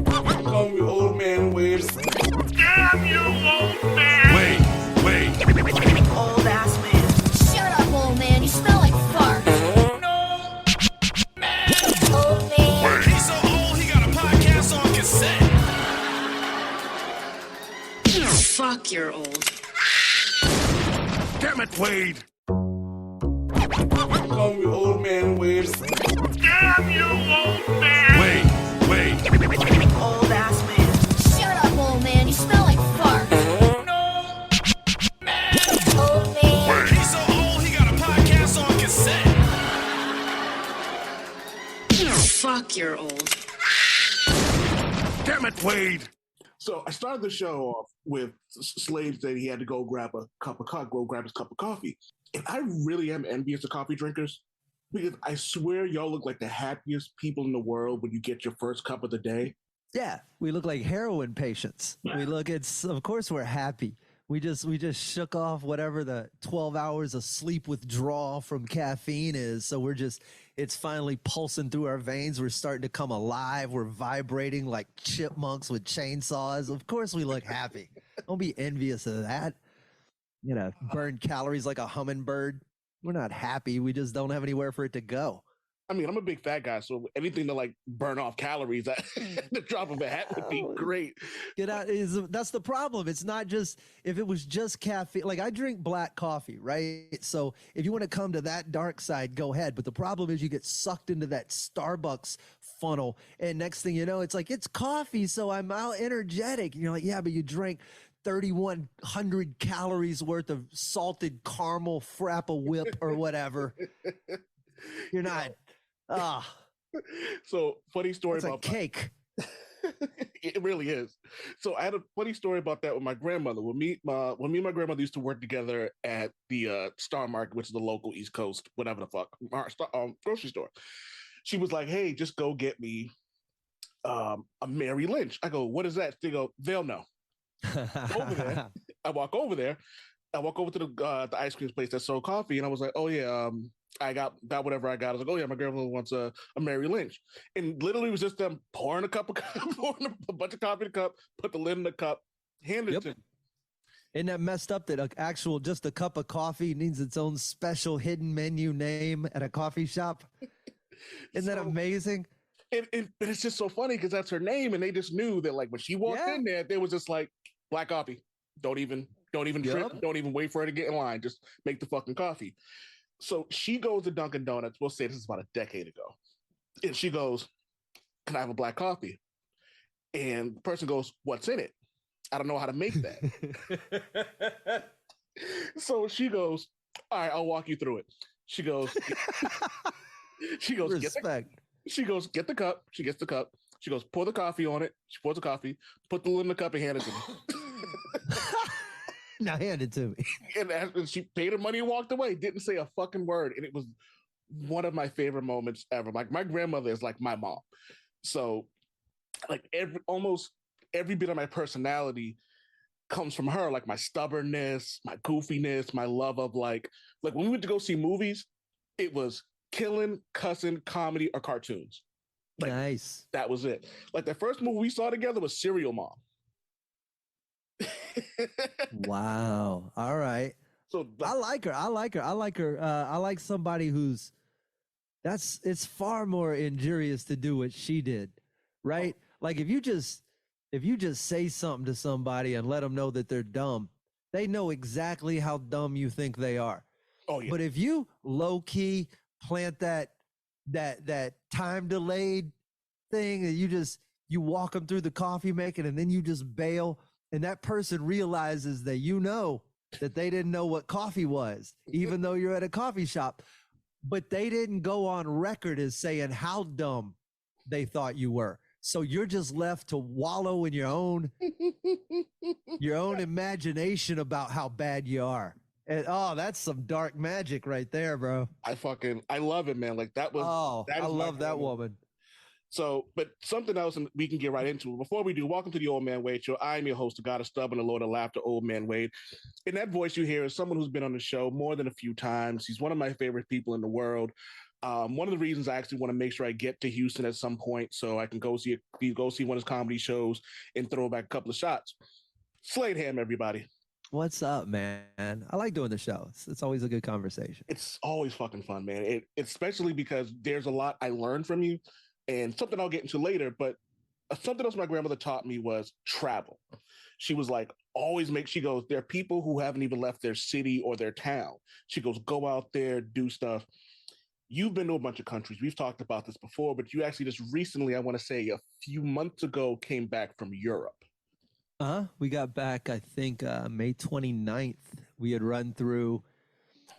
Call me old man Wade. Damn you, old man! Wait. Old ass man. Shut up, old man. You smell like fart. No! Old man. He's so old, he got a podcast on cassette. Fuck, you're old. Damn it, Wade. Call me old man Wade. Damn you, old man! Wait. Old ass man. Shut up, old man. You smell like fart. No! Old man. He's so old, he got a podcast on cassette. Fuck, you're old. Damn it, Wade. So I started the show off with Slade saying he had to go grab his cup of coffee. And I really am envious of coffee drinkers because I swear y'all look like the happiest people in the world when you get your first cup of the day. Yeah, we look like heroin patients. Of course we're happy. We just shook off whatever the 12 hours of sleep withdrawal from caffeine is. So it's finally pulsing through our veins. We're starting to come alive. We're vibrating like chipmunks with chainsaws. Of course we look happy. Don't be envious of that. Burn calories like a hummingbird. We're not happy. We just don't have anywhere for it to go. I mean, I'm a big fat guy, so anything to like burn off calories at the drop of a hat would be great. That's the problem. It's not just, if it was just caffeine, like I drink black coffee, right? So if you want to come to that dark side, go ahead. But the problem is you get sucked into that Starbucks funnel. And next thing you know, it's like, it's coffee, so I'm out energetic. And you're like, yeah, but you drank 3,100 calories worth of salted caramel frappa whip or whatever. You're not. So funny story It's about a cake. It really is. So I had a funny story about that with my grandmother. When me and my grandmother used to work together at the Star Market, which is the local East Coast, whatever the fuck, grocery store. She was like, "Hey, just go get me a Mary Lynch." I go, "What is that?" They go, "They'll know." Over there, I walk over there. I walk over to the ice cream place that sold coffee, and I was like, "Oh yeah, I got whatever I got." I was like, "Oh yeah, my grandmother wants a Mary Lynch," and literally it was just them pouring pouring a bunch of coffee in the cup, put the lid in the cup, hand it to me. Isn't that messed up that just a cup of coffee needs its own special hidden menu name at a coffee shop? Isn't that amazing? But it's just so funny because that's her name, and they just knew that like when she walked in there, they was just like, "Black coffee. Don't even trip. Don't even wait for her to get in line. Just make the fucking coffee." So she goes to Dunkin' Donuts. We'll say this is about a decade ago. And she goes, "Can I have a black coffee?" And the person goes, "What's in it? I don't know how to make that." So she goes, "All right, I'll walk you through it." She goes, Respect. "Get the cup." She gets the cup. She goes, "Pour the coffee on it." She pours the coffee, put the lid in the cup and hand it to me. Now hand it to me. And she paid her money and walked away. Didn't say a fucking word. And it was one of my favorite moments ever. Like my grandmother is like my mom. So like almost every bit of my personality comes from her. Like my stubbornness, my goofiness, my love of like when we went to go see movies, it was killing, cussing, comedy, or cartoons. Like, nice. That was it. Like the first movie we saw together was Serial Mom. Wow. All right. So I like her. I like somebody it's far more injurious to do what she did, right? Like if you just say something to somebody and let them know that they're dumb, they know exactly how dumb you think they are. Oh yeah. But if you low key plant that time delayed thing and you walk them through the coffee making and then you just bail, and that person realizes that that they didn't know what coffee was, even though you're at a coffee shop, but they didn't go on record as saying how dumb they thought you were. So you're just left to wallow in your own imagination about how bad you are. And that's some dark magic right there, bro. I love it, man. Like that was. I love that woman. So, but something else, and we can get right into it. Before we do, welcome to the Old Man Wade Show. I'm your host, the God of Stub and the Lord of Laughter, Old Man Wade. And that voice you hear is someone who's been on the show more than a few times. He's one of my favorite people in the world. One of the reasons I actually want to make sure I get to Houston at some point so I can go see one of his comedy shows and throw back a couple of shots. Slade Ham, everybody. What's up, man? I like doing the show. It's always a good conversation. It's always fucking fun, man. Especially because there's a lot I learned from you, and something I'll get into later. But something else my grandmother taught me was travel. She was like, she goes, there are people who haven't even left their city or their town. She goes, go out there, do stuff. You've been to a bunch of countries. We've talked about this before, but you actually just recently, I want to say a few months ago, came back from Europe. We got back, I think, May 29th. We had run through.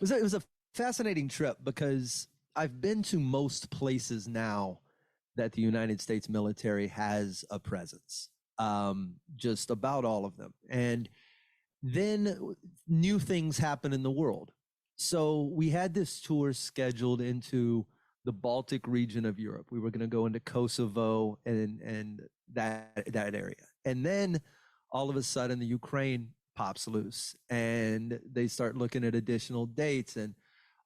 It was a fascinating trip because I've been to most places now that the United States military has a presence. Just about all of them. And then new things happen in the world. So we had this tour scheduled into the Baltic region of Europe. We were going to go into Kosovo and that area. And then all of a sudden the Ukraine pops loose and they start looking at additional dates, and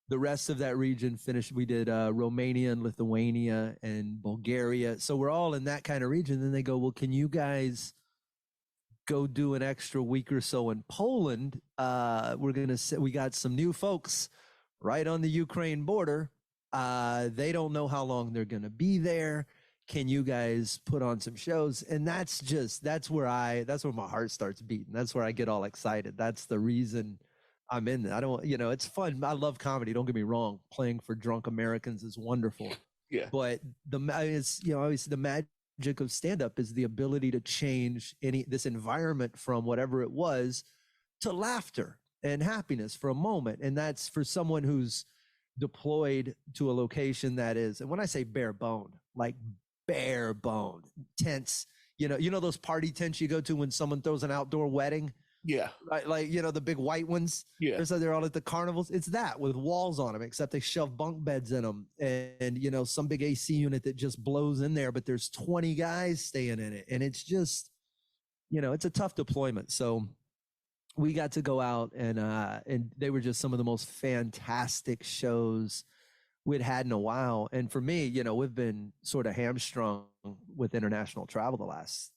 the rest of that region finished. We did Romania and Lithuania and Bulgaria. So we're all in that kind of region. Then they go, well, can you guys go do an extra week or so in Poland? We got some new folks right on the Ukraine border. They don't know how long they're going to be there. Can you guys put on some shows? And that's where my heart starts beating. That's where I get all excited. That's the reason I'm in there. It's fun. I love comedy. Don't get me wrong. Playing for drunk Americans is wonderful. Yeah. But the magic of stand-up is the ability to change this environment from whatever it was to laughter and happiness for a moment. And that's for someone who's deployed to a location that is, and when I say bare bone, like bare bone, tents, you know those party tents you go to when someone throws an outdoor wedding? Yeah. Like the big white ones. Yeah. So they're all at the carnivals. It's that with walls on them, except they shove bunk beds in them and some big AC unit that just blows in there, but there's 20 guys staying in it. And it's just, it's a tough deployment. So we got to go out and they were just some of the most fantastic shows we'd had in a while. And for me, we've been sort of hamstrung with international travel the last,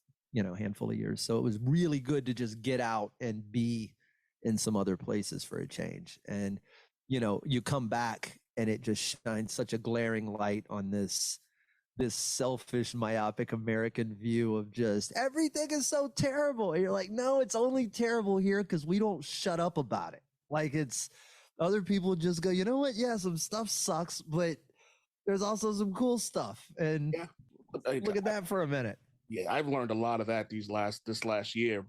handful of years. So it was really good to just get out and be in some other places for a change. And, you come back and it just shines such a glaring light on this selfish, myopic American view of just everything is so terrible. And you're like, no, it's only terrible here because we don't shut up about it. Like it's other people just go, you know what? Yeah, some stuff sucks, but there's also some cool stuff. And look at that for a minute. Yeah, I've learned a lot of that this last year,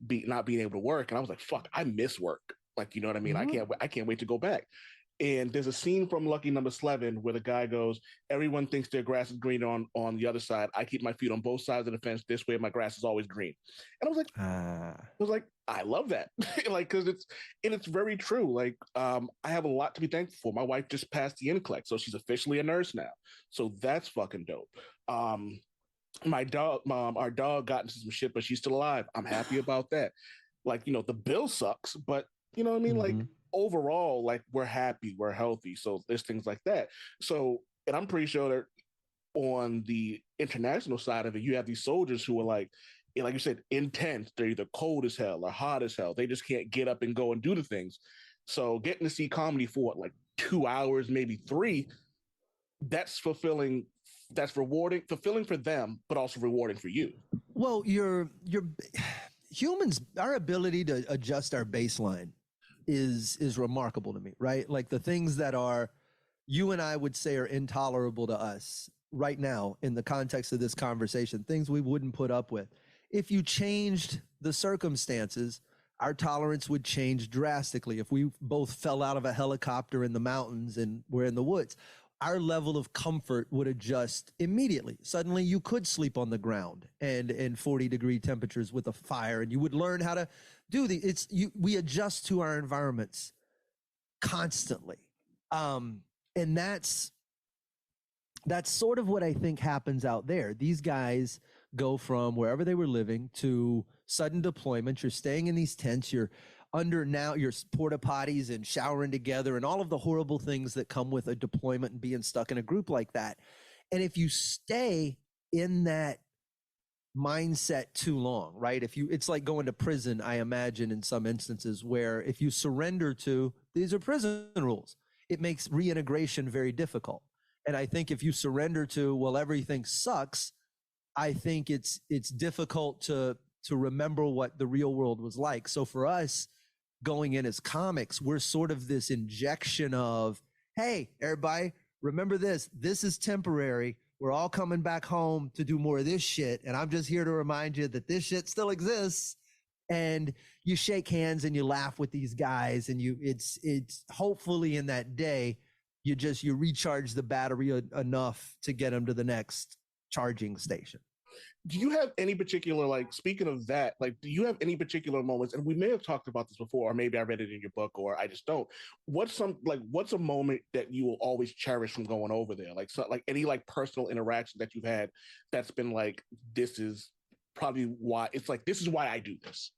not being able to work, and I was like, "Fuck, I miss work." Like, you know what I mean? Mm-hmm. I can't wait to go back. And there's a scene from Lucky Number 11 where the guy goes, "Everyone thinks their grass is green on the other side. I keep my feet on both sides of the fence. This way, my grass is always green." And I was like, I love that, like because it's very true. Like, I have a lot to be thankful for. My wife just passed the NCLEX, so she's officially a nurse now. So that's fucking dope. Our dog got into some shit, but she's still alive. I'm happy about that. Like, the bill sucks, but you know what I mean? Mm-hmm. Like overall, like we're happy, we're healthy. So there's things like that. So, and I'm pretty sure that on the international side of it, you have these soldiers who are like you said, intense. They're either cold as hell or hot as hell. They just can't get up and go and do the things. So getting to see comedy for like 2 hours, maybe 3, that's fulfilling. That's rewarding, fulfilling for them, but also rewarding for you. Well, you're humans, our ability to adjust our baseline is remarkable to me, right? Like the things that are, you and I would say are intolerable to us right now in the context of this conversation, things we wouldn't put up with. If you changed the circumstances, our tolerance would change drastically. If we both fell out of a helicopter in the mountains and we're in the woods, our level of comfort would adjust immediately. Suddenly you could sleep on the ground and in 40-degree temperatures with a fire, and you would learn how to do we adjust to our environments constantly. And that's sort of what I think happens out there. These guys go from wherever they were living to sudden deployment. You're staying in these tents. You're under now your porta potties and showering together and all of the horrible things that come with a deployment and being stuck in a group like that. And if you stay in that mindset too long, right? It's like going to prison, I imagine, in some instances, where if you surrender to these are prison rules, it makes reintegration very difficult. And I think if you surrender to, well, everything sucks, I think it's difficult to remember what the real world was like. So for us going in as comics, we're sort of this injection of, hey, everybody, remember this is temporary. We're all coming back home to do more of this shit. And I'm just here to remind you that this shit still exists. And you shake hands and you laugh with these guys. And it's hopefully in that day, you recharge the battery enough to get them to the next charging station. Do you have any particular, like, speaking of that, like, do you have any particular moments, and we may have talked about this before, or maybe I read it in your book, or I just don't. What's a moment that you will always cherish from going over there? Like, so, like any like personal interaction that you've had that's been like, this is probably why it's like, this is why I do this.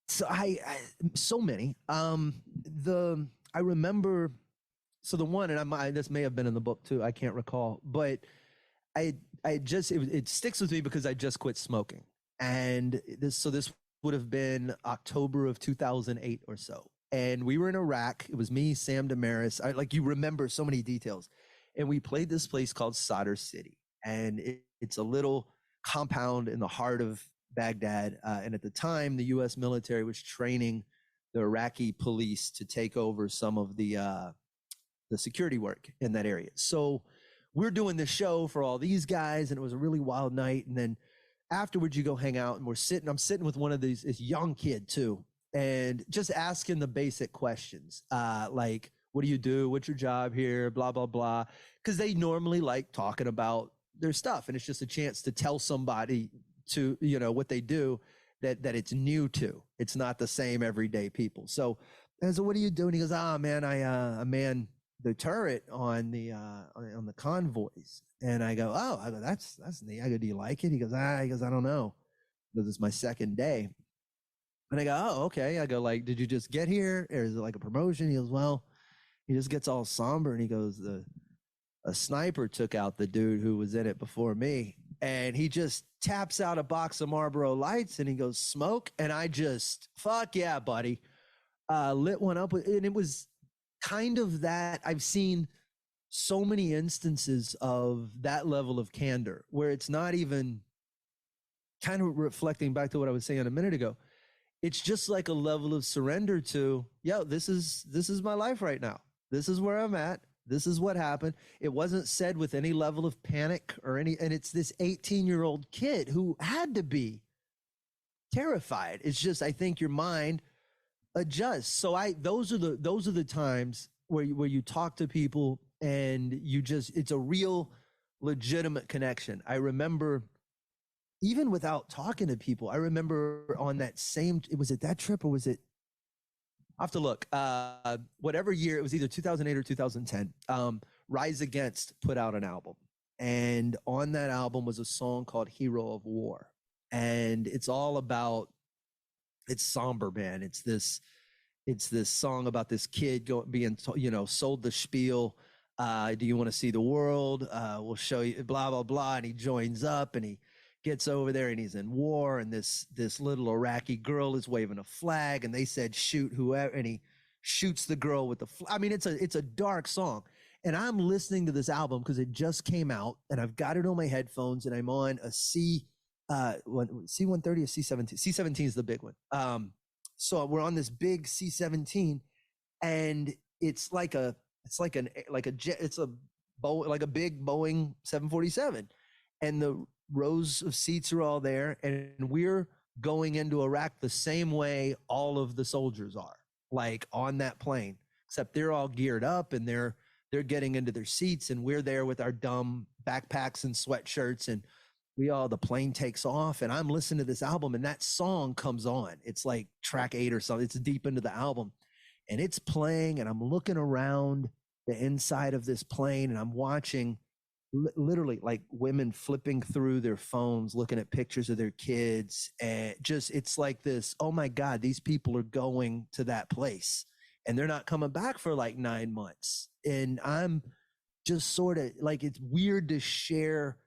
So so many. I remember. So the one, and this may have been in the book too, I can't recall, but it sticks with me because I just quit smoking. And this would have been October of 2008 or so. And we were in Iraq. It was me, Sam Damaris. You remember so many details. And we played this place called Sadr City. And it's a little compound in the heart of Baghdad. And at the time, the U.S. military was training the Iraqi police to take over some of the security work in that area. So we're doing this show for all these guys, and it was a really wild night. And then afterwards you go hang out, and I'm sitting with one of this young kid too, and just asking the basic questions, like, what do you do? What's your job here? Blah, blah, blah. Cause they normally like talking about their stuff. And it's just a chance to tell somebody to, what they do that it's new to. It's not the same everyday people. So I said, what do you do? And he goes, man, I man the turret on the convoys. And I go, that's neat. I go, do you like it? He goes, I don't know. Because it's my second day. And I go, oh, okay. I go, like, did you just get here? Or is it like a promotion? He goes, well, he just gets all somber and he goes, a sniper took out the dude who was in it before me. And he just taps out a box of Marlboro Lights and he goes, smoke. And I just, fuck yeah, buddy. Lit one up. And it was kind of that. I've seen so many instances of that level of candor where it's not even, kind of reflecting back to what I was saying a minute ago. It's just like a level of surrender to, this is my life right now. This is where I'm at. This is what happened. It wasn't said with any level of panic and it's this 18-year-old kid who had to be terrified. It's just, I think your mind adjusts. So those are the times where you talk to people and it's a real legitimate connection. I remember, even without talking to people, I remember on that same, was it that trip or was it, I have to look, whatever year, it was either 2008 or 2010, Rise Against put out an album. And on that album was a song called Hero of War. And it's all about, it's somber, man. It's this song about this kid being sold the spiel. Do you want to see the world? We'll show you, blah, blah, blah. And he joins up and he gets over there and he's in war, and this little Iraqi girl is waving a flag, and they said shoot whoever, and he shoots the girl with the flag. I mean, it's a dark song. And I'm listening to this album because it just came out, and I've got it on my headphones, and I'm on a C130 or C17. C17 is the big one. So we're on this big C17, and it's like a big Boeing 747, and the rows of seats are all there, and we're going into Iraq the same way all of the soldiers are, like on that plane, except they're all geared up and they're getting into their seats, and we're there with our dumb backpacks and sweatshirts, and the plane takes off, and I'm listening to this album, and that song comes on. It's like track 8 or something. It's deep into the album, and it's playing, and I'm looking around the inside of this plane, and I'm watching literally like women flipping through their phones, looking at pictures of their kids. And just, it's like this, oh my God, these people are going to that place and they're not coming back for like 9 months. And I'm just sort of like, it's weird to share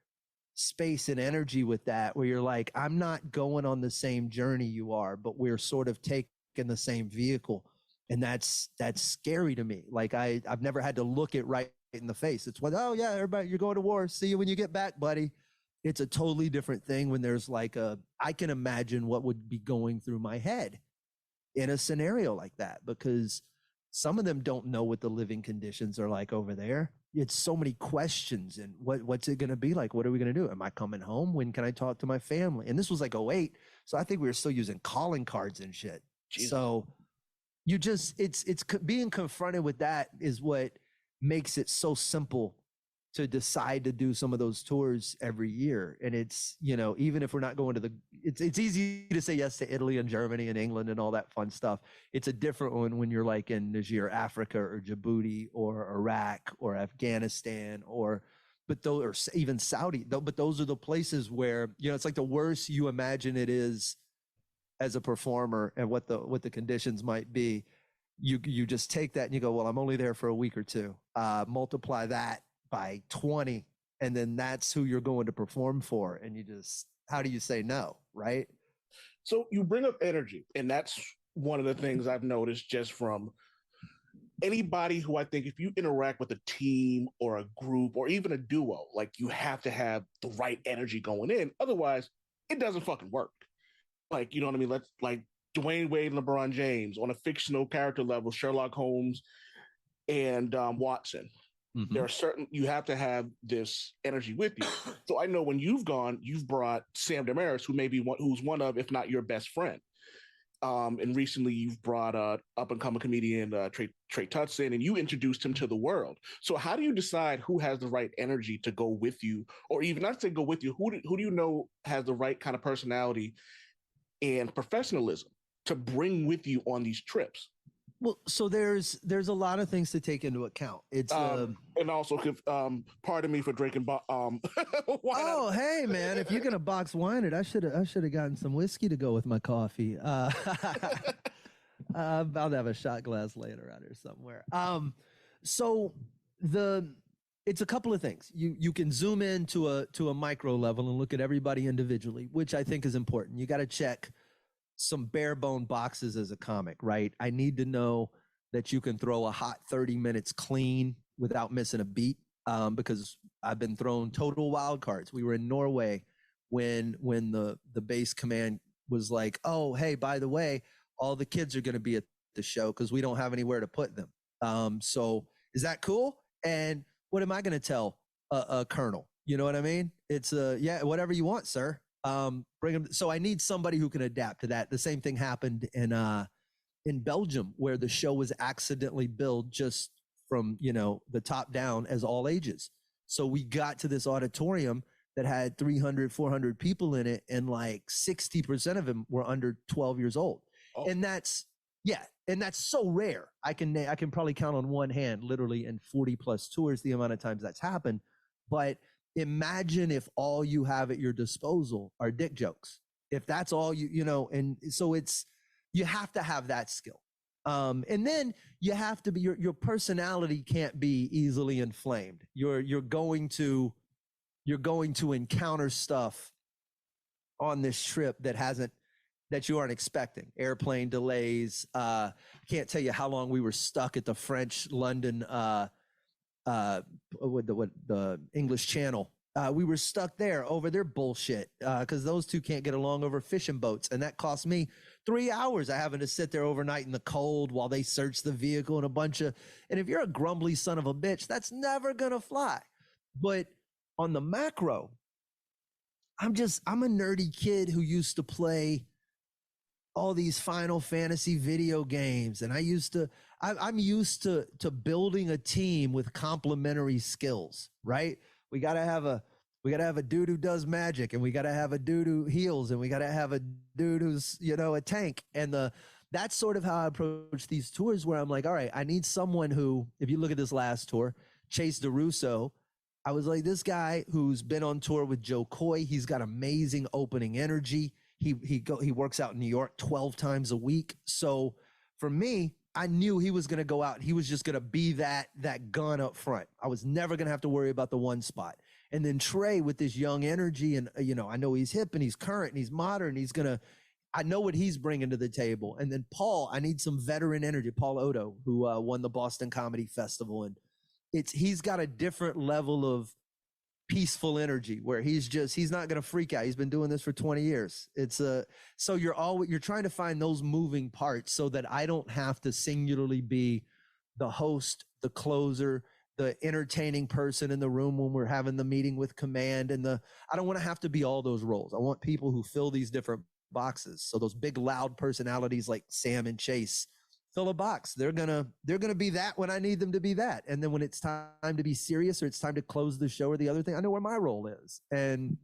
space and energy with that, where you're like, I'm not going on the same journey you are, but we're sort of taking the same vehicle. And that's scary to me. Like I've never had to look it right in the face. It's what, oh yeah, everybody, you're going to war. See you when you get back, buddy. It's a totally different thing when there's like I can imagine what would be going through my head in a scenario like that, because some of them don't know what the living conditions are like over there. It's so many questions, and what's it going to be like? What are we going to do? Am I coming home? When can I talk to my family? And this was like '08. So I think we were still using calling cards and shit. Jesus. So you just, it's being confronted with that is what makes it so simple to decide to do some of those tours every year. And it's, you know, even if we're not going to it's easy to say yes to Italy and Germany and England and all that fun stuff. It's a different one when you're like in Niger, Africa, or Djibouti, or Iraq, or Afghanistan, but those, or even Saudi, but those are the places where, you know, it's like the worse you imagine it is as a performer and what the conditions might be. You just take that and you go, well, I'm only there for a week or two. Multiply that by 20, and then that's who you're going to perform for. And you just, how do you say no, right? So you bring up energy, and that's one of the things I've noticed just from anybody who, I think if you interact with a team or a group or even a duo, like you have to have the right energy going in. Otherwise, it doesn't fucking work. Like, you know what I mean? Let's like Dwayne Wade and LeBron James on a fictional character level, Sherlock Holmes and Watson. Mm-hmm. There are certain, you have to have this energy with you. So I know when you've gone, you've brought Sam Damaris, who's one of, if not your best friend. And recently you've brought up and coming comedian Trey Tutson, and you introduced him to the world. So how do you decide who has the right energy to go with you, or even not to go with you? Who do you know has the right kind of personality and professionalism to bring with you on these trips? Well, so there's a lot of things to take into account. It's and also, pardon me for drinking. Oh, hey man, if you're gonna box wine it, I should have gotten some whiskey to go with my coffee. I'm about to have a shot glass laying around here somewhere. So it's a couple of things. You can zoom in to a micro level and look at everybody individually, which I think is important. You got to check some bare bone boxes as a comic, right? I need to know that you can throw a hot 30 minutes clean without missing a beat, because I've been thrown total wild cards. We were in Norway when the base command was like, oh, hey, by the way, all the kids are going to be at the show because we don't have anywhere to put them. So is that cool? And what am I going to tell a colonel? You know what I mean? It's yeah, whatever you want, sir. Bring them. So I need somebody who can adapt to that. The same thing happened in Belgium, where the show was accidentally billed just from, you know, the top down as all ages. So we got to this auditorium that had 300, 400 people in it, and like 60% of them were under 12 years old. Oh. And that's so rare. I can probably count on one hand, literally, in 40 plus tours, the amount of times that's happened. But imagine if all you have at your disposal are dick jokes. If that's all you know, and so you have to have that skill. And then you have to be, your personality can't be easily inflamed. You're going to encounter stuff on this trip that you aren't expecting. Airplane delays. Can't tell you how long we were stuck at the French London with the English Channel. We were stuck there over their bullshit because those two can't get along over fishing boats, and that cost me 3 hours of having to sit there overnight in the cold while they search the vehicle and if you're a grumbly son of a bitch, that's never gonna fly. But on the macro, I'm a nerdy kid who used to play all these Final Fantasy video games, and I'm used to building a team with complementary skills, right? We gotta have a dude who does magic, and we gotta have a dude who heals, and we gotta have a dude who's, you know, a tank. And that's sort of how I approach these tours, where I'm like, all right, I need someone who, if you look at this last tour, Chase DeRusso I was like, this guy who's been on tour with Joe Coy, he's got amazing opening energy. He works out in New York 12 times a week. So for me, I knew he was going to go out. He was just going to be that gun up front. I was never going to have to worry about the one spot. And then Trey with this young energy, and I know he's hip and he's current and he's modern. I know what he's bringing to the table. And then Paul, I need some veteran energy. Paul Odo, who won the Boston Comedy Festival, and he's got a different level of peaceful energy where he's not going to freak out. He's been doing this for 20 years. So you're trying to find those moving parts so that I don't have to singularly be the host, the closer, the entertaining person in the room when we're having the meeting with command. I don't want to have to be all those roles. I want people who fill these different boxes. So those big loud personalities like Sam and Chase fill a box. They're gonna be that when I need them to be that. And then when it's time to be serious or it's time to close the show or the other thing, I know where my role is. And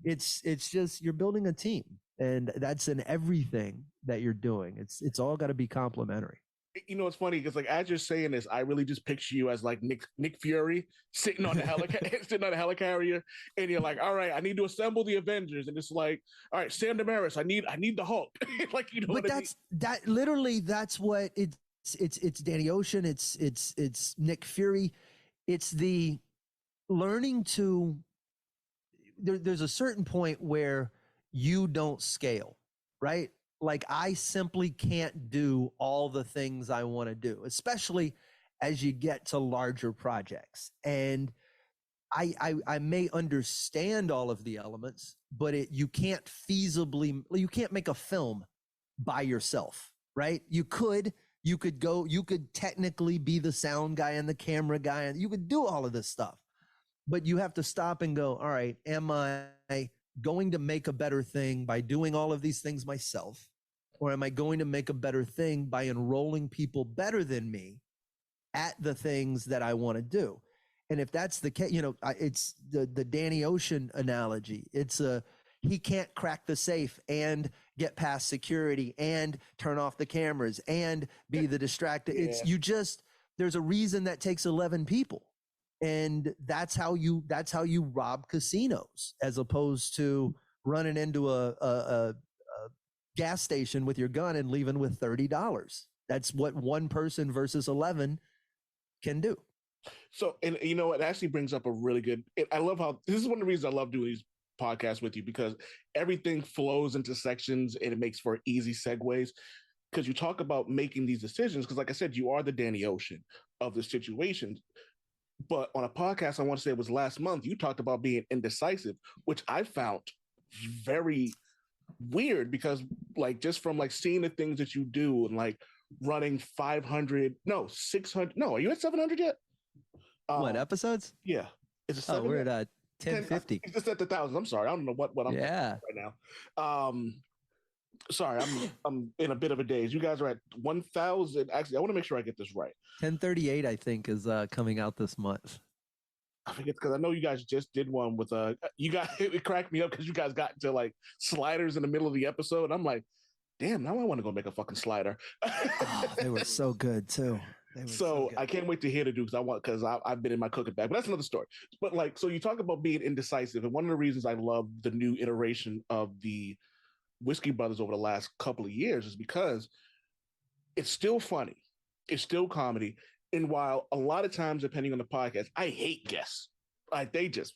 it's just, you're building a team, and that's in everything that you're doing. It's all got to be complementary. It's funny because, like, as you're saying this, I really just picture you as like Nick Fury sitting on the helicarrier, and you're like, all right, I need to assemble the Avengers, and it's like, all right, Sam Damaris, I need the Hulk. Like, but that's what it's Danny Ocean, it's Nick Fury, it's the learning to. There's a certain point where you don't scale, right? Like, I simply can't do all the things I want to do, especially as you get to larger projects. And I may understand all of the elements, but you can't make a film by yourself, right? You could technically be the sound guy and the camera guy, and you could do all of this stuff, but you have to stop and go, all right, am I going to make a better thing by doing all of these things myself? Or am I going to make a better thing by enrolling people better than me at the things that I want to do? And if that's the case, it's the Danny Ocean analogy. He can't crack the safe and get past security and turn off the cameras and be the distracted. Yeah. There's a reason that takes 11 people. And that's how you rob casinos, as opposed to running into a gas station with your gun and leaving with $30. That's what one person versus 11 can do. So, and it actually brings up a really good. I love how this is one of the reasons I love doing these podcasts with you, because everything flows into sections and it makes for easy segues. Because you talk about making these decisions, because like I said, you are the Danny Ocean of the situation. But on a podcast, I want to say it was last month, you talked about being indecisive, which I found very weird, because like, just from like seeing the things that you do and like running 600, are you at 700 yet? What episodes? Yeah. Is it 700? We're at 1050. It's at the thousands. I'm sorry. I don't know what I'm doing right now. Sorry, I'm in a bit of a daze. You guys are at 1,000. Actually, I want to make sure I get this right. 1038, I think, is coming out this month. I think it's because I know you guys just did one with you guys. It cracked me up because you guys got into like sliders in the middle of the episode. I'm like, damn, now I want to go make a fucking slider. They were so good too. So I can't wait to hear the do because I've been in my cooking bag, but that's another story. But like, so you talk about being indecisive, and one of the reasons I love the new iteration of the Whiskey Brothers over the last couple of years is because it's still funny, it's still comedy, and while a lot of times, depending on the podcast, I hate guests. Like, they just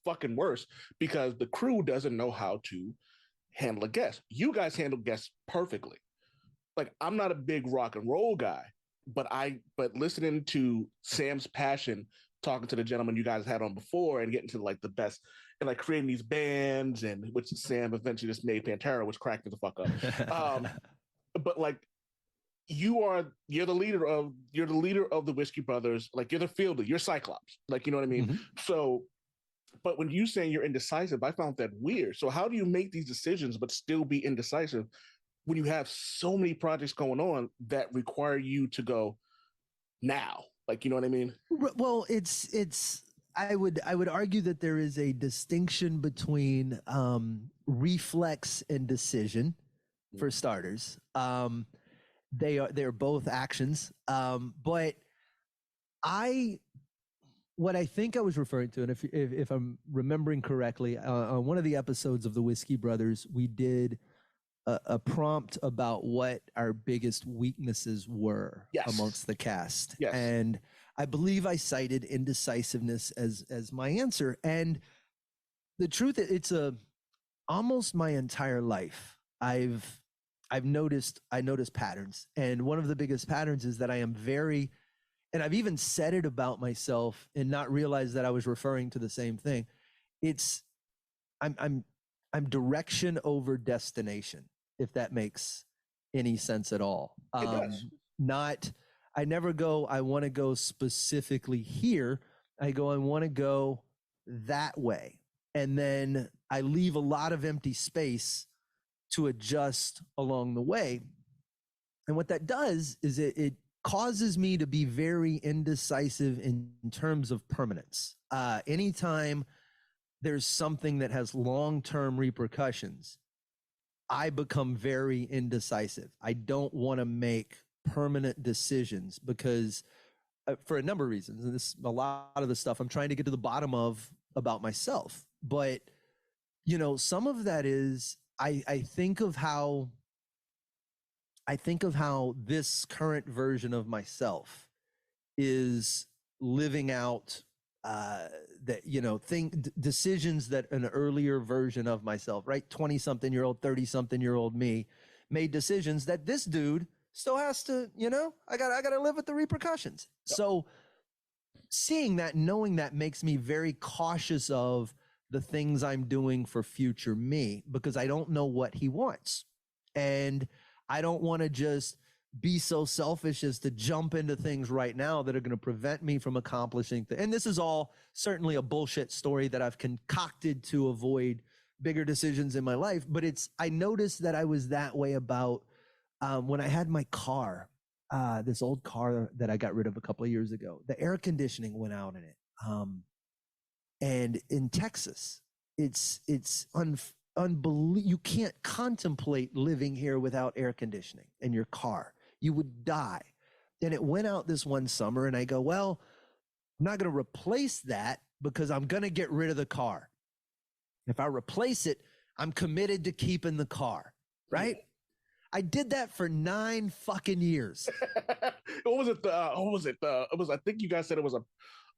fucking worse because the crew doesn't know how to handle a guest. You guys handle guests perfectly. Like, I'm not a big rock and roll guy, but listening to Sam's passion, talking to the gentleman you guys had on before, and getting to like the best, and like creating these bands, and which Sam eventually just made Pantera, which cracked me the fuck up. But like, you're the leader of the Whiskey Brothers. Like, you're the fielder, you're Cyclops. Like, you know what I mean? Mm-hmm. So, but when you saying you're indecisive, I found that weird. So how do you make these decisions but still be indecisive when you have so many projects going on that require you to go now? Like, you know what I mean? Well, I would argue that there is a distinction between reflex and decision, for starters. They're both actions. But what I think I was referring to, and if I'm remembering correctly, on one of the episodes of the Whiskey Brothers, we did a prompt about what our biggest weaknesses were Yes. amongst the cast. Yes. And I believe I cited indecisiveness as my answer. And the truth, it's almost my entire life. I noticed patterns. And one of the biggest patterns is that I am very, and I've even said it about myself and not realized that I was referring to the same thing. I'm direction over destination, if that makes any sense at all. It does. I never go, I want to go specifically here. I go, I want to go that way. And then I leave a lot of empty space to adjust along the way. And what that does is it causes me to be very indecisive in terms of permanence. Anytime there's something that has long-term repercussions, I become very indecisive. I don't want to make permanent decisions because for a number of reasons, and this a lot of the stuff I'm trying to get to the bottom of about myself. But, you know, some of that is I think of how this current version of myself is living out that, you know, decisions that an earlier version of myself, right? 20-something-year-old, 30-something-year-old me made decisions that this dude still has to, you know, I gotta live with the repercussions. So seeing that, knowing that makes me very cautious of the things I'm doing for future me, because I don't know what he wants. And I don't want to just be so selfish as to jump into things right now that are going to prevent me from accomplishing things. And this is all certainly a bullshit story that I've concocted to avoid bigger decisions in my life. But I noticed that I was that way about when I had my car, this old car that I got rid of a couple of years ago. The air conditioning went out in it. And in Texas, it's unbelievable. You can't contemplate living here without air conditioning in your car. You would die. And it went out this one summer, and I go, well, I'm not going to replace that because I'm going to get rid of the car. If I replace it, I'm committed to keeping the car, right? I did that for 9 fucking years. What was it? It was, I think you guys said it was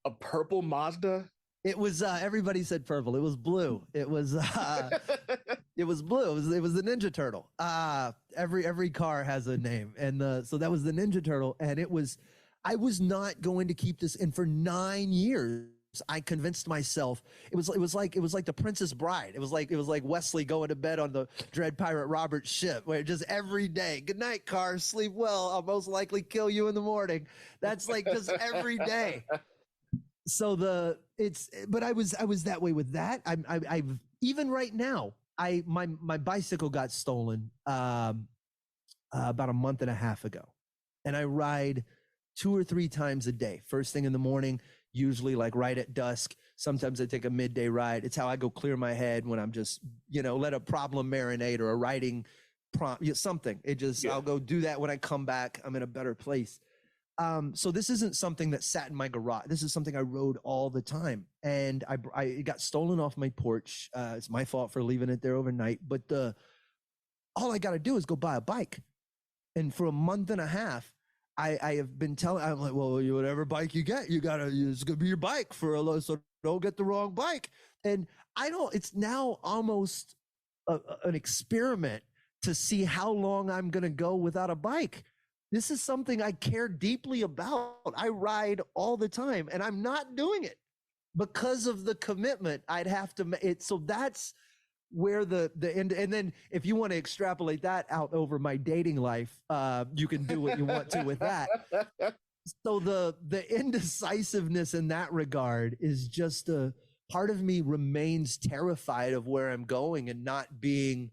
a purple Mazda. It was everybody said purple. It was blue. It was it was blue. It was the Ninja Turtle. Every car has a name, and so that was the Ninja Turtle. And I was not going to keep this. And for 9 years, I convinced myself it was like the Princess Bride. It was like Wesley going to bed on the Dread Pirate Robert's ship, where just every day, good night, car, sleep well. I'll most likely kill you in the morning. That's like just every day. So but I was that way with that. I've even right now, my bicycle got stolen about a month and a half ago, and I ride 2 or 3 times a day. First thing in the morning, usually like right at dusk. Sometimes I take a midday ride. It's how I go clear my head when I'm just, you know, let a problem marinate or a writing prompt, something. I'll go do that when I come back. I'm in a better place. So this isn't something that sat in my garage. This is something I rode all the time, and it got stolen off my porch. It's my fault for leaving it there overnight, but all I got to do is go buy a bike. And for a month and a half, I have been I'm like, well, whatever bike you get, it's gonna be your bike so don't get the wrong bike. And it's now almost an experiment to see how long I'm gonna go without a bike. This is something I care deeply about. I ride all the time, and I'm not doing it because of the commitment I'd have to make. So that's where the end. And then if you want to extrapolate that out over my dating life, you can do what you want to with that. So the indecisiveness in that regard is just a part of me remains terrified of where I'm going and not being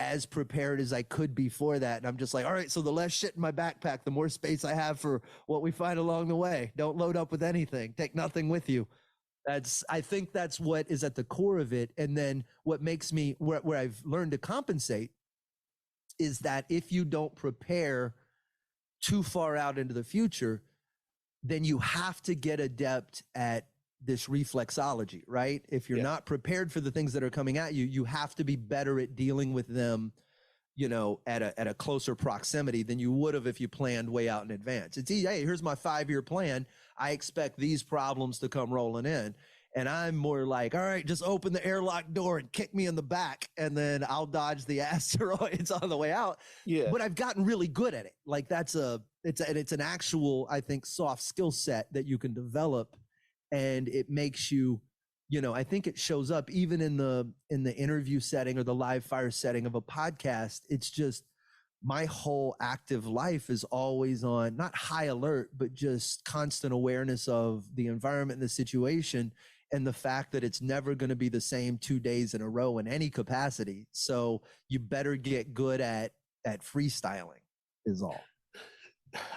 as prepared as I could be for that. And I'm just like, all right, so the less shit in my backpack, the more space I have for what we find along the way. Don't load up with anything. Take nothing with you. I think that's what is at the core of it. And then what makes me, where I've learned to compensate is that if you don't prepare too far out into the future, then you have to get adept at this reflexology, right? If you're Yeah. not prepared for the things that are coming at you, you have to be better at dealing with them, at a closer proximity than you would have if you planned way out in advance. It's easy. Hey, here's my 5-year plan. I expect these problems to come rolling in. And I'm more like, all right, just open the airlock door and kick me in the back, and then I'll dodge the asteroids on the way out. Yeah. But I've gotten really good at it. Like it's an actual, I think, soft skill set that you can develop, and it makes you, I think it shows up even in the interview setting or the live fire setting of a podcast. It's just my whole active life is always on, not high alert, but just constant awareness of the environment and the situation, and the fact that it's never going to be the same 2 days in a row in any capacity. So you better get good at freestyling is all.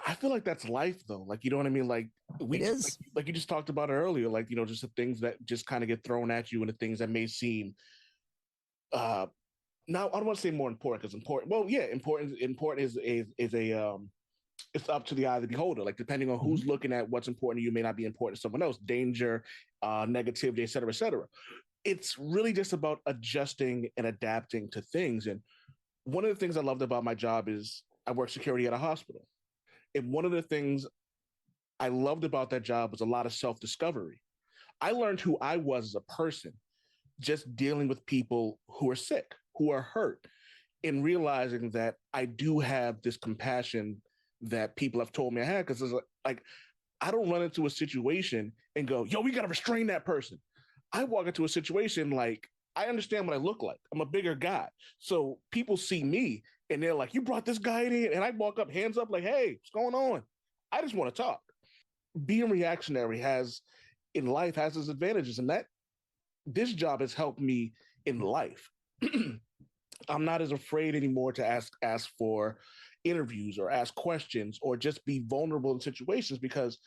I feel like that's life, though. Like, you know what I mean? Like, It is. like you just talked about it earlier. Like, just the things that just kind of get thrown at you, and the things that may seem, now I don't want to say more important, because important. Well, yeah, important is a it's up to the eye of the beholder. Like, depending on who's looking at what's important to you, may not be important to someone else. Danger, negativity, et cetera, et cetera. It's really just about adjusting and adapting to things. And one of the things I loved about my job is I work security at a hospital. And one of the things I loved about that job was a lot of self-discovery. I learned who I was as a person, just dealing with people who are sick, who are hurt, and realizing that I do have this compassion that people have told me I had. Because it's like, I don't run into a situation and go, yo, we got to restrain that person. I walk into a situation like, I understand what I look like. I'm a bigger guy. So people see me and they're like, you brought this guy in here. And I walk up, hands up, like, hey, what's going on? I just want to talk. Being reactionary in life has its advantages. And this job has helped me in life. I'm not as afraid anymore to ask for interviews or ask questions or just be vulnerable in situations, because,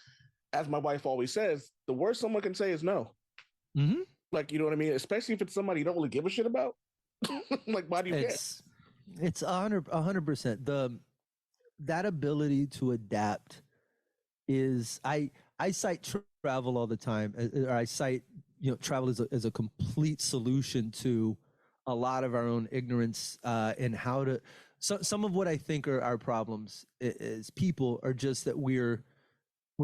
as my wife always says, the worst someone can say is no. Mm-hmm. Like, you know what I mean? Especially if it's somebody you don't really give a shit about. Like, why do you care? It's 100%. That ability to adapt is, I cite travel all the time, or I cite travel as a complete solution to a lot of our own ignorance, and how to. So some of what I think are our problems is people are just that we're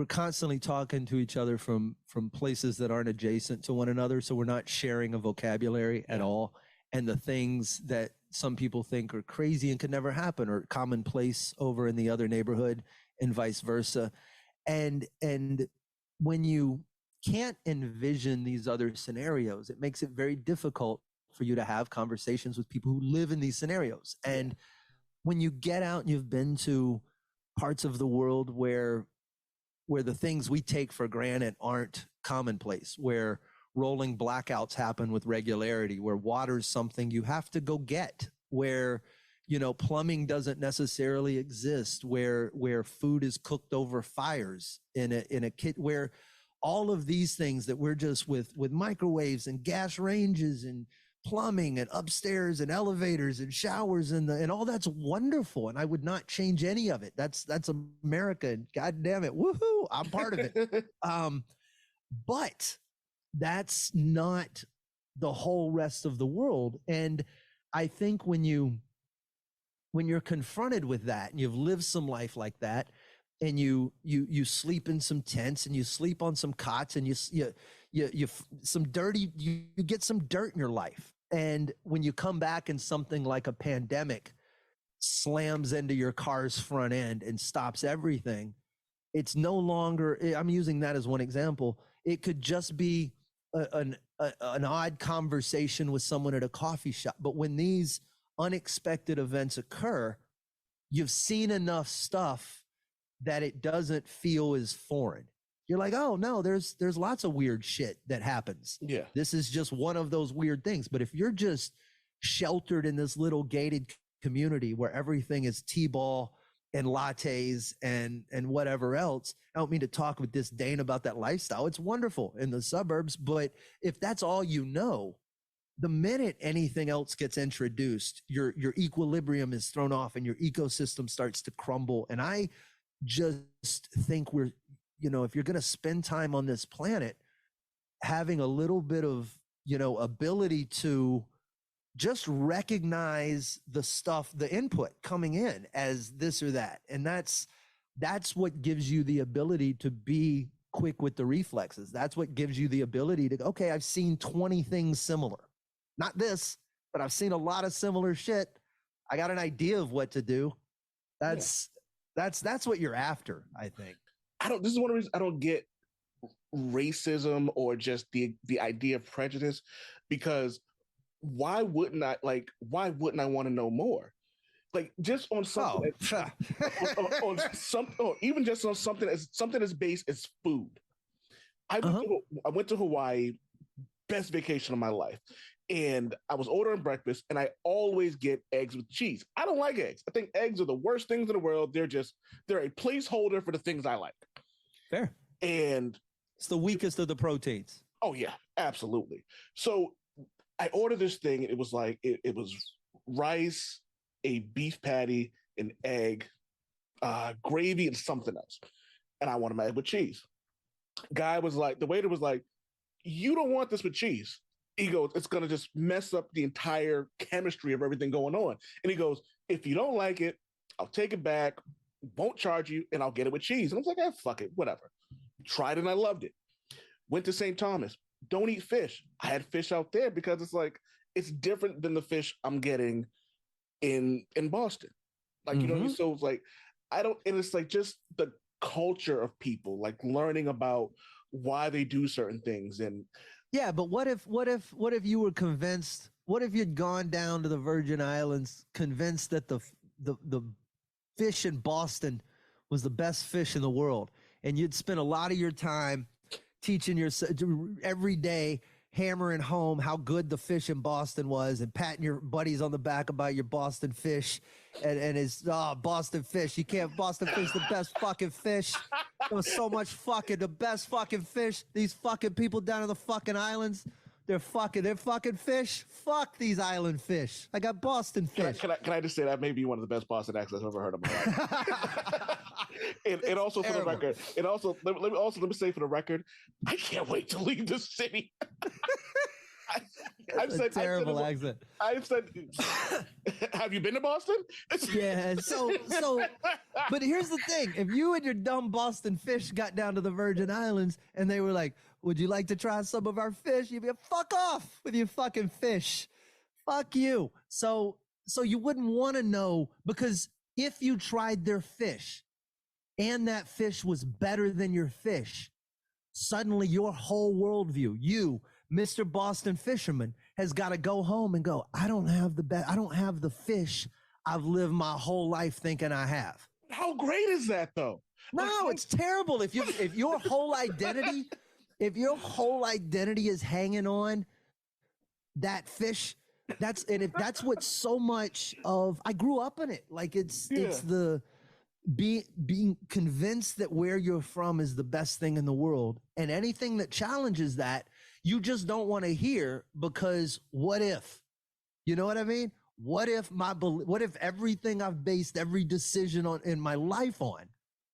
constantly talking to each other from places that aren't adjacent to one another. So we're not sharing a vocabulary at all. And the things that some people think are crazy and could never happen are commonplace over in the other neighborhood, and vice versa. And when you can't envision these other scenarios, it makes it very difficult for you to have conversations with people who live in these scenarios. And when you get out and you've been to parts of the world where the things we take for granted aren't commonplace, where rolling blackouts happen with regularity, where water's something you have to go get, where plumbing doesn't necessarily exist, where food is cooked over fires in a kit, where all of these things that we're just with microwaves and gas ranges and plumbing and upstairs and elevators and showers and all that's wonderful, and I would not change any of it. That's America, and God damn it, woohoo, I'm part of it. But that's not the whole rest of the world. And I think when you're confronted with that, and you've lived some life like that, and you sleep in some tents, and you sleep on some cots, and you get some dirt in your life. And when you come back and something like a pandemic slams into your car's front end and stops everything, it's no longer, I'm using that as one example. It could just be an odd conversation with someone at a coffee shop. But when these unexpected events occur, you've seen enough stuff that it doesn't feel as foreign. You're like, oh no, there's lots of weird shit that happens. Yeah. This is just one of those weird things. But if you're just sheltered in this little gated community where everything is T-ball and lattes and whatever else, I don't mean to talk with disdain about that lifestyle. It's wonderful in the suburbs, but if that's all you know, the minute anything else gets introduced, your equilibrium is thrown off and your ecosystem starts to crumble. And I just think if you're going to spend time on this planet, having a little bit of, ability to just recognize the stuff, the input coming in as this or that. And that's what gives you the ability to be quick with the reflexes. That's what gives you the ability to, okay, I've seen 20 things similar. Not this, but I've seen a lot of similar shit. I got an idea of what to do. That's what you're after, I think. This is one of the reasons I don't get racism or just the idea of prejudice, because why wouldn't I want to know more? Like, just on something on something, or even just on something as base as food. I went to Hawaii, best vacation of my life, and I was ordering breakfast, and I always get eggs with cheese. I don't like eggs. I think eggs are the worst things in the world. They're a placeholder for the things I like. Fair. And it's the weakest of the proteins. Oh yeah, absolutely. So I ordered this thing. It was like it was rice, a beef patty, an egg, gravy, and something else. And I wanted my egg with cheese. The waiter was like, "You don't want this with cheese." He goes, "It's gonna just mess up the entire chemistry of everything going on." And he goes, "If you don't like it, I'll take it back, won't charge you, and I'll get it with cheese." And I was like, fuck it, whatever. Tried it and I loved it. Went to St. Thomas. Don't eat fish. I had fish out there because it's different than the fish I'm getting in Boston. Like, you know what I mean? So it's like, and it's like just the culture of people, like learning about why they do certain things. And yeah, but what if you were convinced, what if you'd gone down to the Virgin Islands convinced that the fish in Boston was the best fish in the world, and you'd spent a lot of your time teaching yourself every day, hammering home how good the fish in Boston was and patting your buddies on the back about your Boston fish and his Boston fish. You can't, Boston fish, the best fucking fish. There was so much the best fucking fish. These fucking people down in the fucking islands, they're fucking fish. Fuck these island fish. I got Boston fish. Can I just say that may be one of the best Boston accents I've ever heard in my life. and also for the record, let me say for the record, I can't wait to leave this city. I've said terrible accent. I've said, have you been to Boston? Yeah. So, but here's the thing: if you and your dumb Boston fish got down to the Virgin Islands and they were like, "Would you like to try some of our fish?" You'd be like, "Fuck off with your fucking fish, fuck you." So you wouldn't want to know, because if you tried their fish and that fish was better than your fish, suddenly your whole worldview, you, Mr. Boston Fisherman, has got to go home and go, I don't have the fish I've lived my whole life thinking I have. How great is that though? No, it's terrible. If your whole identity, is hanging on that fish, if that's what so much of, I grew up in it. Like it's the being convinced that where you're from is the best thing in the world, and anything that challenges that, you just don't want to hear, because what if? You know what I mean? What if everything I've based every decision on in my life on,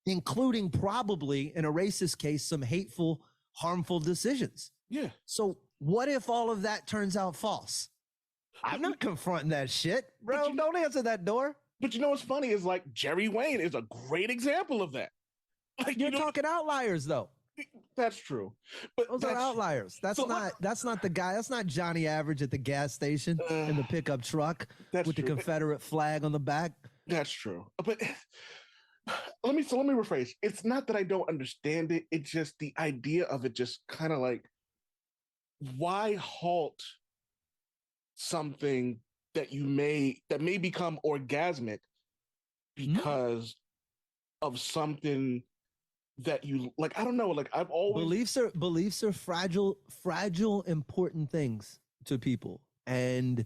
including probably in a racist case some hateful, harmful decisions? Yeah. So what if all of that turns out false? I'm not confronting that shit, bro. Don't answer that door. But you know what's funny is, like, Jerry Wayne is a great example of that. Like, You're talking outliers, though. That's true. But those are outliers. That's not the guy. That's not Johnny Average at the gas station in the pickup truck with the Confederate flag on the back. That's true. But let me rephrase. It's not that I don't understand it. It's just the idea of it, just kind of like, why halt something that may become orgasmic because of something that you like? I don't know. Like, I've always beliefs are fragile, important things to people. And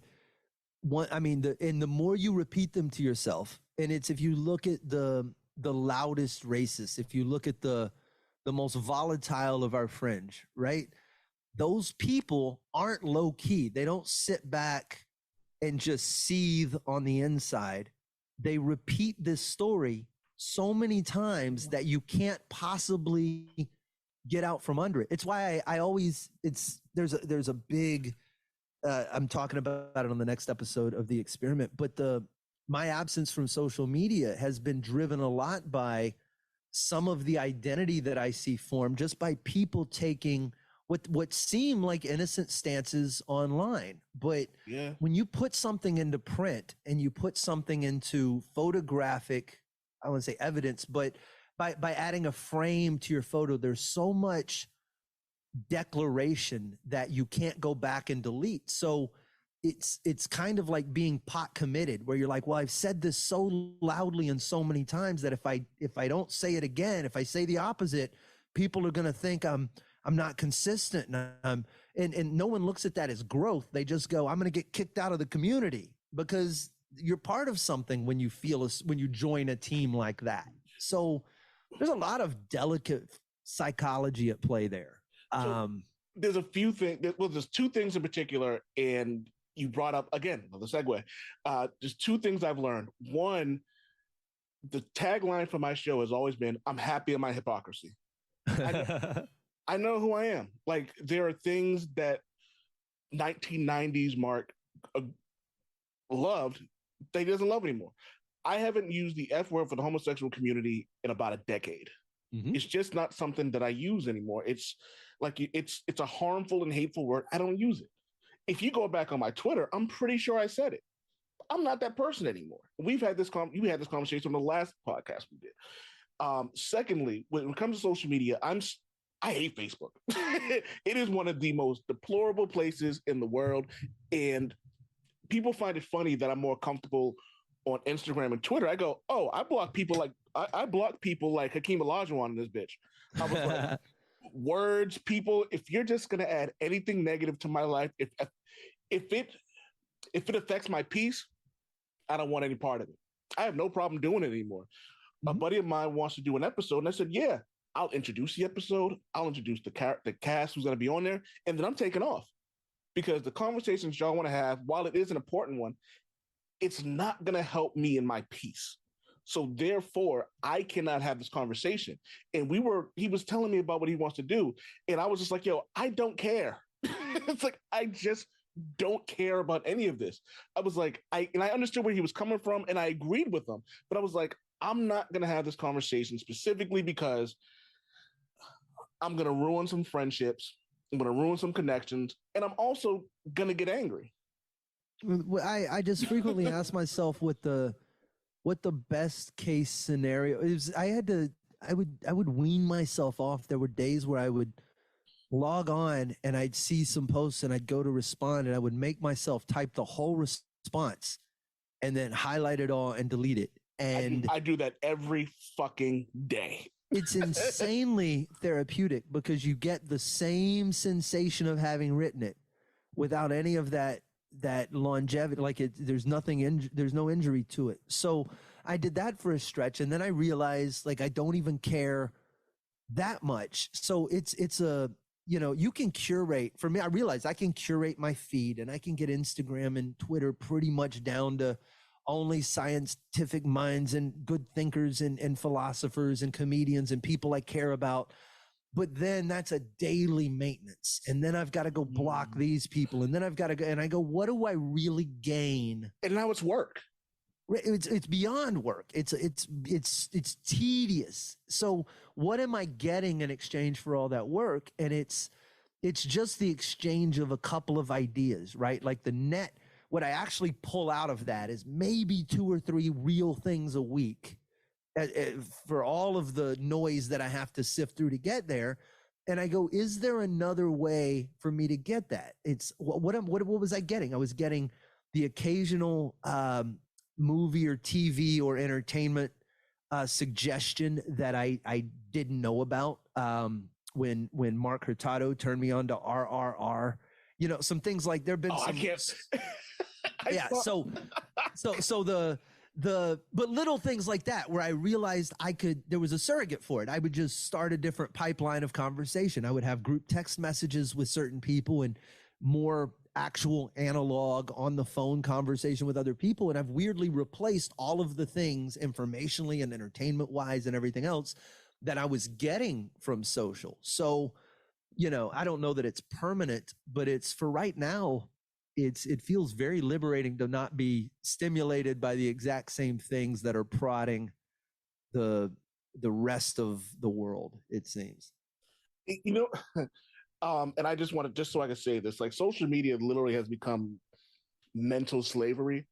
the more you repeat them to yourself, and it's, if you look at the loudest racists, if you look at the most volatile of our fringe, right? Those people aren't low key. They don't sit back and just seethe on the inside. They repeat this story so many times that you can't possibly get out from under it. It's why I always, there's a big, I'm talking about it on the next episode of The Experiment, but my absence from social media has been driven a lot by some of the identity that I see formed just by people taking what seem like innocent stances online. But when you put something into print and you put something into photographic, I wouldn't say evidence, but by adding a frame to your photo, there's so much declaration that you can't go back and delete. So it's kind of like being pot committed, where you're like, well, I've said this so loudly and so many times that if I don't say it again, if I say the opposite, people are going to think I'm not consistent, and no one looks at that as growth. They just go, I'm going to get kicked out of the community, because you're part of something when you when you join a team like that. So there's a lot of delicate psychology at play there. There's a few things. Well, there's two things in particular, and you brought up again another segue. There's two things I've learned. One, the tagline for my show has always been, "I'm happy in my hypocrisy." I know who I am. Like, there are things that 1990s Mark loved that he doesn't love anymore. I haven't used the F word for the homosexual community in about a decade. Mm-hmm. It's just not something that I use anymore. It's like, it's a harmful and hateful word. I don't use it. If you go back on my Twitter, I'm pretty sure I said it. I'm not that person anymore. We had this conversation on the last podcast we did. Secondly, when it comes to social media, I hate Facebook. It is one of the most deplorable places in the world, and people find it funny that I'm more comfortable on Instagram and Twitter. I go, oh, I block people like Hakeem Olajuwon in this bitch. I was like, words, people. If you're just gonna add anything negative to my life, if it affects my peace, I don't want any part of it. I have no problem doing it anymore. Mm-hmm. A buddy of mine wants to do an episode, and I said, yeah, I'll introduce the episode. I'll introduce the cast who's going to be on there, and then I'm taking off, because the conversations y'all want to have, while it is an important one, it's not going to help me in my peace. So therefore, I cannot have this conversation. And he was telling me about what he wants to do, and I was just like, yo, I don't care. It's like, I just don't care about any of this. I was like, I understood where he was coming from, and I agreed with him, but I was like, I'm not going to have this conversation specifically because I'm going to ruin some friendships. I'm going to ruin some connections. And I'm also going to get angry. I just frequently ask myself what the best case scenario is. I would wean myself off. There were days where I would log on and I'd see some posts and I'd go to respond, and I would make myself type the whole response and then highlight it all and delete it. And I do that every fucking day. It's insanely therapeutic, because you get the same sensation of having written it without any of that longevity. Like, there's there's no injury to it. So I did that for a stretch, and then I realized, like, I don't even care that much. So it's a, you can curate. For me, I realized I can curate my feed, and I can get Instagram and Twitter pretty much down to only scientific minds and good thinkers and philosophers and comedians and people I care about. But then that's a daily maintenance. And then I've got to go block these people. And then I've got to go, and I go, what do I really gain? And now it's work. It's beyond work. It's tedious. So what am I getting in exchange for all that work? And it's just the exchange of a couple of ideas, right? Like the net. What I actually pull out of that is maybe 2 or 3 real things a week for all of the noise that I have to sift through to get there. And I go, is there another way for me to get that? It's what was I getting? I was getting the occasional movie or TV or entertainment suggestion that I didn't know about. When Mark Hurtado turned me on to RRR, some things like there've been some. I can't. Yeah. So but little things like that, where I realized there was a surrogate for it. I would just start a different pipeline of conversation. I would have group text messages with certain people and more actual analog on the phone conversation with other people. And I've weirdly replaced all of the things informationally and entertainment wise and everything else that I was getting from social. So, I don't know that it's permanent, but it's for right now. It feels very liberating to not be stimulated by the exact same things that are prodding the rest of the world, it seems. And I just want to, just so I can say this, like social media literally has become mental slavery,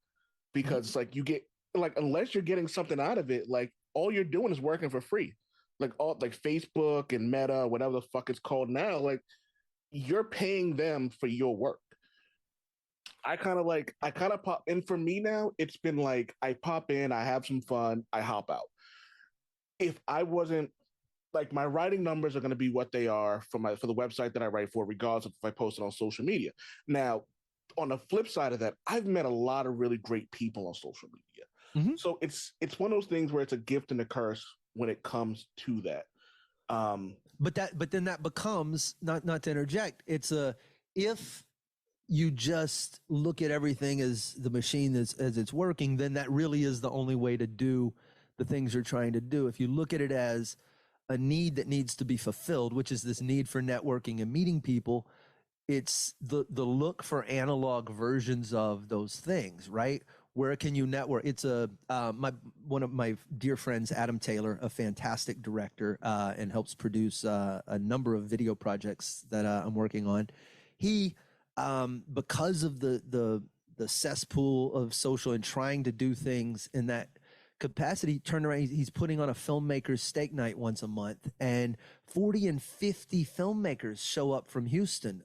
because it's like you get, like, unless you're getting something out of it, like all you're doing is working for free. Like all, like Facebook and Meta, whatever the fuck it's called now, like you're paying them for your work. I kind of pop in. For me now, it's been like I pop in, I have some fun, I hop out. If I wasn't, like, my writing numbers are going to be what they are for the website that I write for, regardless of if I post it on social media. Now, on the flip side of that, I've met a lot of really great people on social media. So it's one of those things where it's a gift and a curse when it comes to that. But then that becomes, not to interject, it's if you just look at everything as the machine as it's working, then that really is the only way to do the things you're trying to do. If you look at it as a need that needs to be fulfilled, which is this need for networking and meeting people, it's the look for analog versions of those things, right? Where can you network? It's one of my dear friends, Adam Taylor, a fantastic director, and helps produce a number of video projects that I'm working on. He, because of the cesspool of social and trying to do things in that capacity, turned around, he's putting on a filmmakers steak night once a month, and 40 and 50 filmmakers show up from Houston,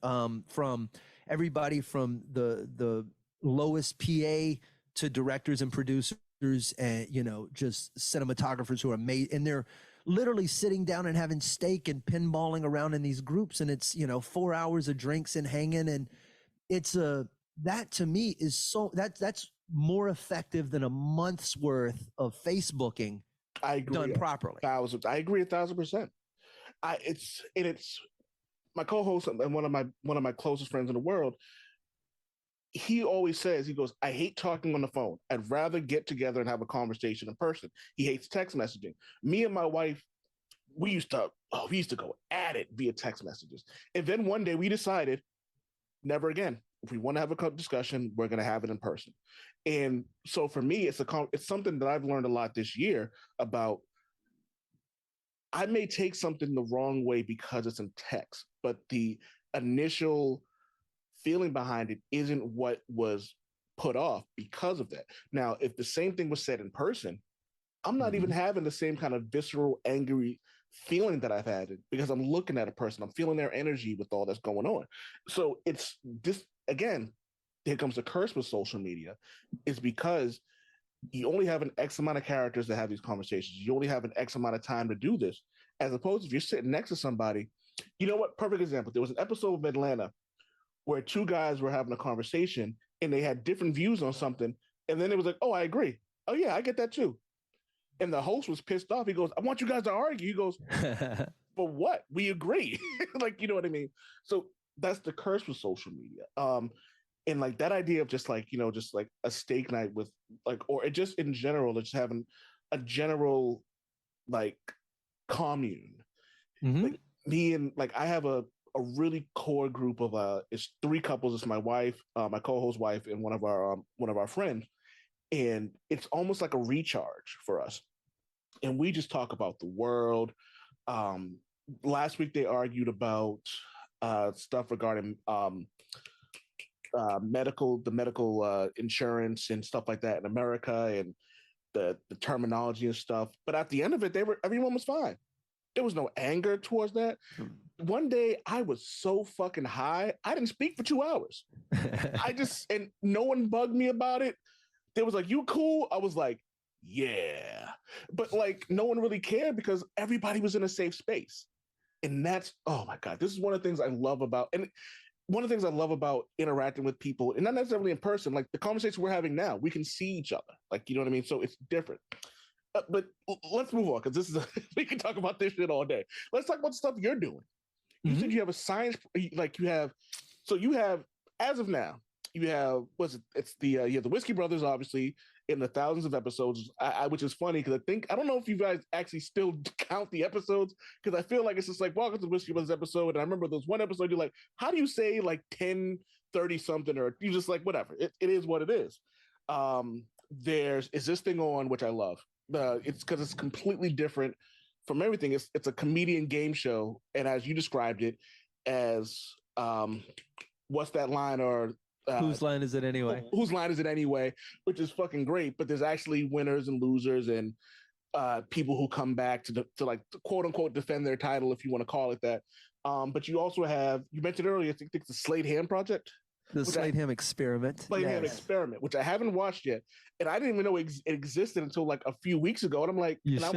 from everybody from the lowest PA to directors and producers, and just cinematographers who are made, and they're literally sitting down and having steak and pinballing around in these groups, and it's 4 hours of drinks and hanging, and it's that to me is so that's more effective than a month's worth of Facebooking. I agree, done properly. I agree 1,000%. It's my co-host and one of my closest friends in the world. He always says, he goes, I hate talking on the phone. I'd rather get together and have a conversation in person. He hates text messaging. Me and my wife, we used to go at it via text messages. And then one day we decided, never again. If we want to have a discussion, we're going to have it in person. And so for me, it's something that I've learned a lot this year about. I may take something the wrong way because it's in text, but the initial feeling behind it isn't what was put off because of that. Now, if the same thing was said in person, I'm not even having the same kind of visceral, angry feeling that I've had, because I'm looking at a person, I'm feeling their energy with all that's going on. So it's this, again, here comes the curse with social media, is because you only have an X amount of characters that have these conversations. You only have an X amount of time to do this, as opposed to if you're sitting next to somebody. You know what? Perfect example. There was an episode of Atlanta where two guys were having a conversation and they had different views on something. And then it was like, oh, I agree. Oh, yeah, I get that too. And the host was pissed off. He goes, I want you guys to argue. He goes, but what? We agree. Like, you know what I mean? So that's the curse with social media. And like that idea of just like, just like a steak night with like, or it just in general, just having a general like commune. Like me and like, I have a really core group of it's three couples. It's my wife, my co-host wife, and one of our friends. And it's almost like a recharge for us. And we just talk about the world. Last week they argued about stuff regarding medical insurance and stuff like that in America, and the terminology and stuff. But at the end of it, everyone was fine. There was no anger towards that. One day I was so fucking high, I didn't speak for 2 hours. And no one bugged me about it. They was like, you cool? I was like, yeah. But like, no one really cared because everybody was in a safe space. And that's, oh my God, this is one of the things I love about, and one of the things I love about interacting with people, and not necessarily in person, like the conversation we're having now, we can see each other. Like, you know what I mean? So it's different. But let's move on, because we can talk about this shit all day. Let's talk about the stuff you're doing. You said you have a science, as of now, you have it's the you have the Whiskey Brothers, obviously, in the thousands of episodes, which is funny because I don't know if you guys actually still count the episodes, because I feel like it's just like, welcome to the Whiskey Brothers episode, and I remember there's one episode you're like, how do you say like 10, 30 something, or you just like, whatever, it is what it is. There's Is This Thing On, which I love. It's because it's completely different from everything. It's a comedian game show, and as you described it, as what's that line, or Whose line is it anyway? Whose line is it anyway? Which is fucking great. But there's actually winners and losers, and people who come back to like quote unquote defend their title, if you want to call it that. But you also have, you mentioned earlier, I think it's the Slade Ham project. The Slade Ham Experiment. Slade Ham Experiment, which I haven't watched yet, and I didn't even know it existed until like a few weeks ago. And I'm like, I